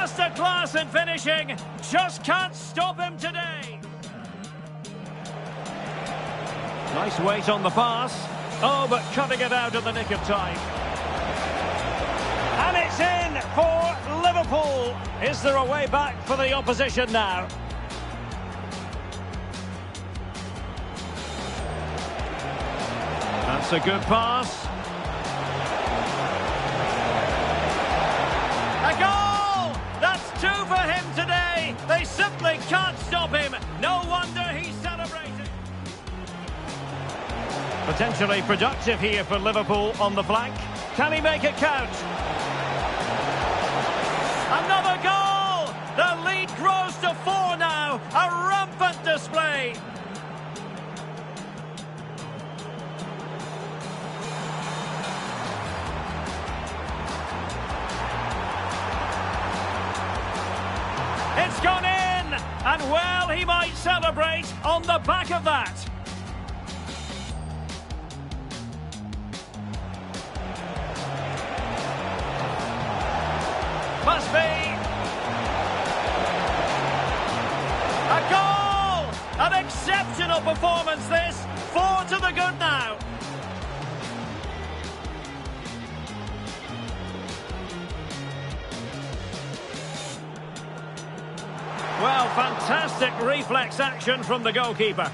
Speaker 1: Masterclass in finishing. Just can't stop him today. Nice weight on the pass. Oh, but cutting it out in the nick of time. And it's in for Liverpool. Is there a way back for the opposition now? That's a good pass. A goal! That's 2 for him today. They simply can't stop him. No wonder he's celebrating. Potentially productive here for Liverpool on the flank. Can he make it count? Another goal! The lead grows to 4 now. A rampant display. It's gone in! And well, he might celebrate on the back of that. Must be. A goal! An exceptional performance this. 4 to the good now. Well, fantastic reflex action from the goalkeeper.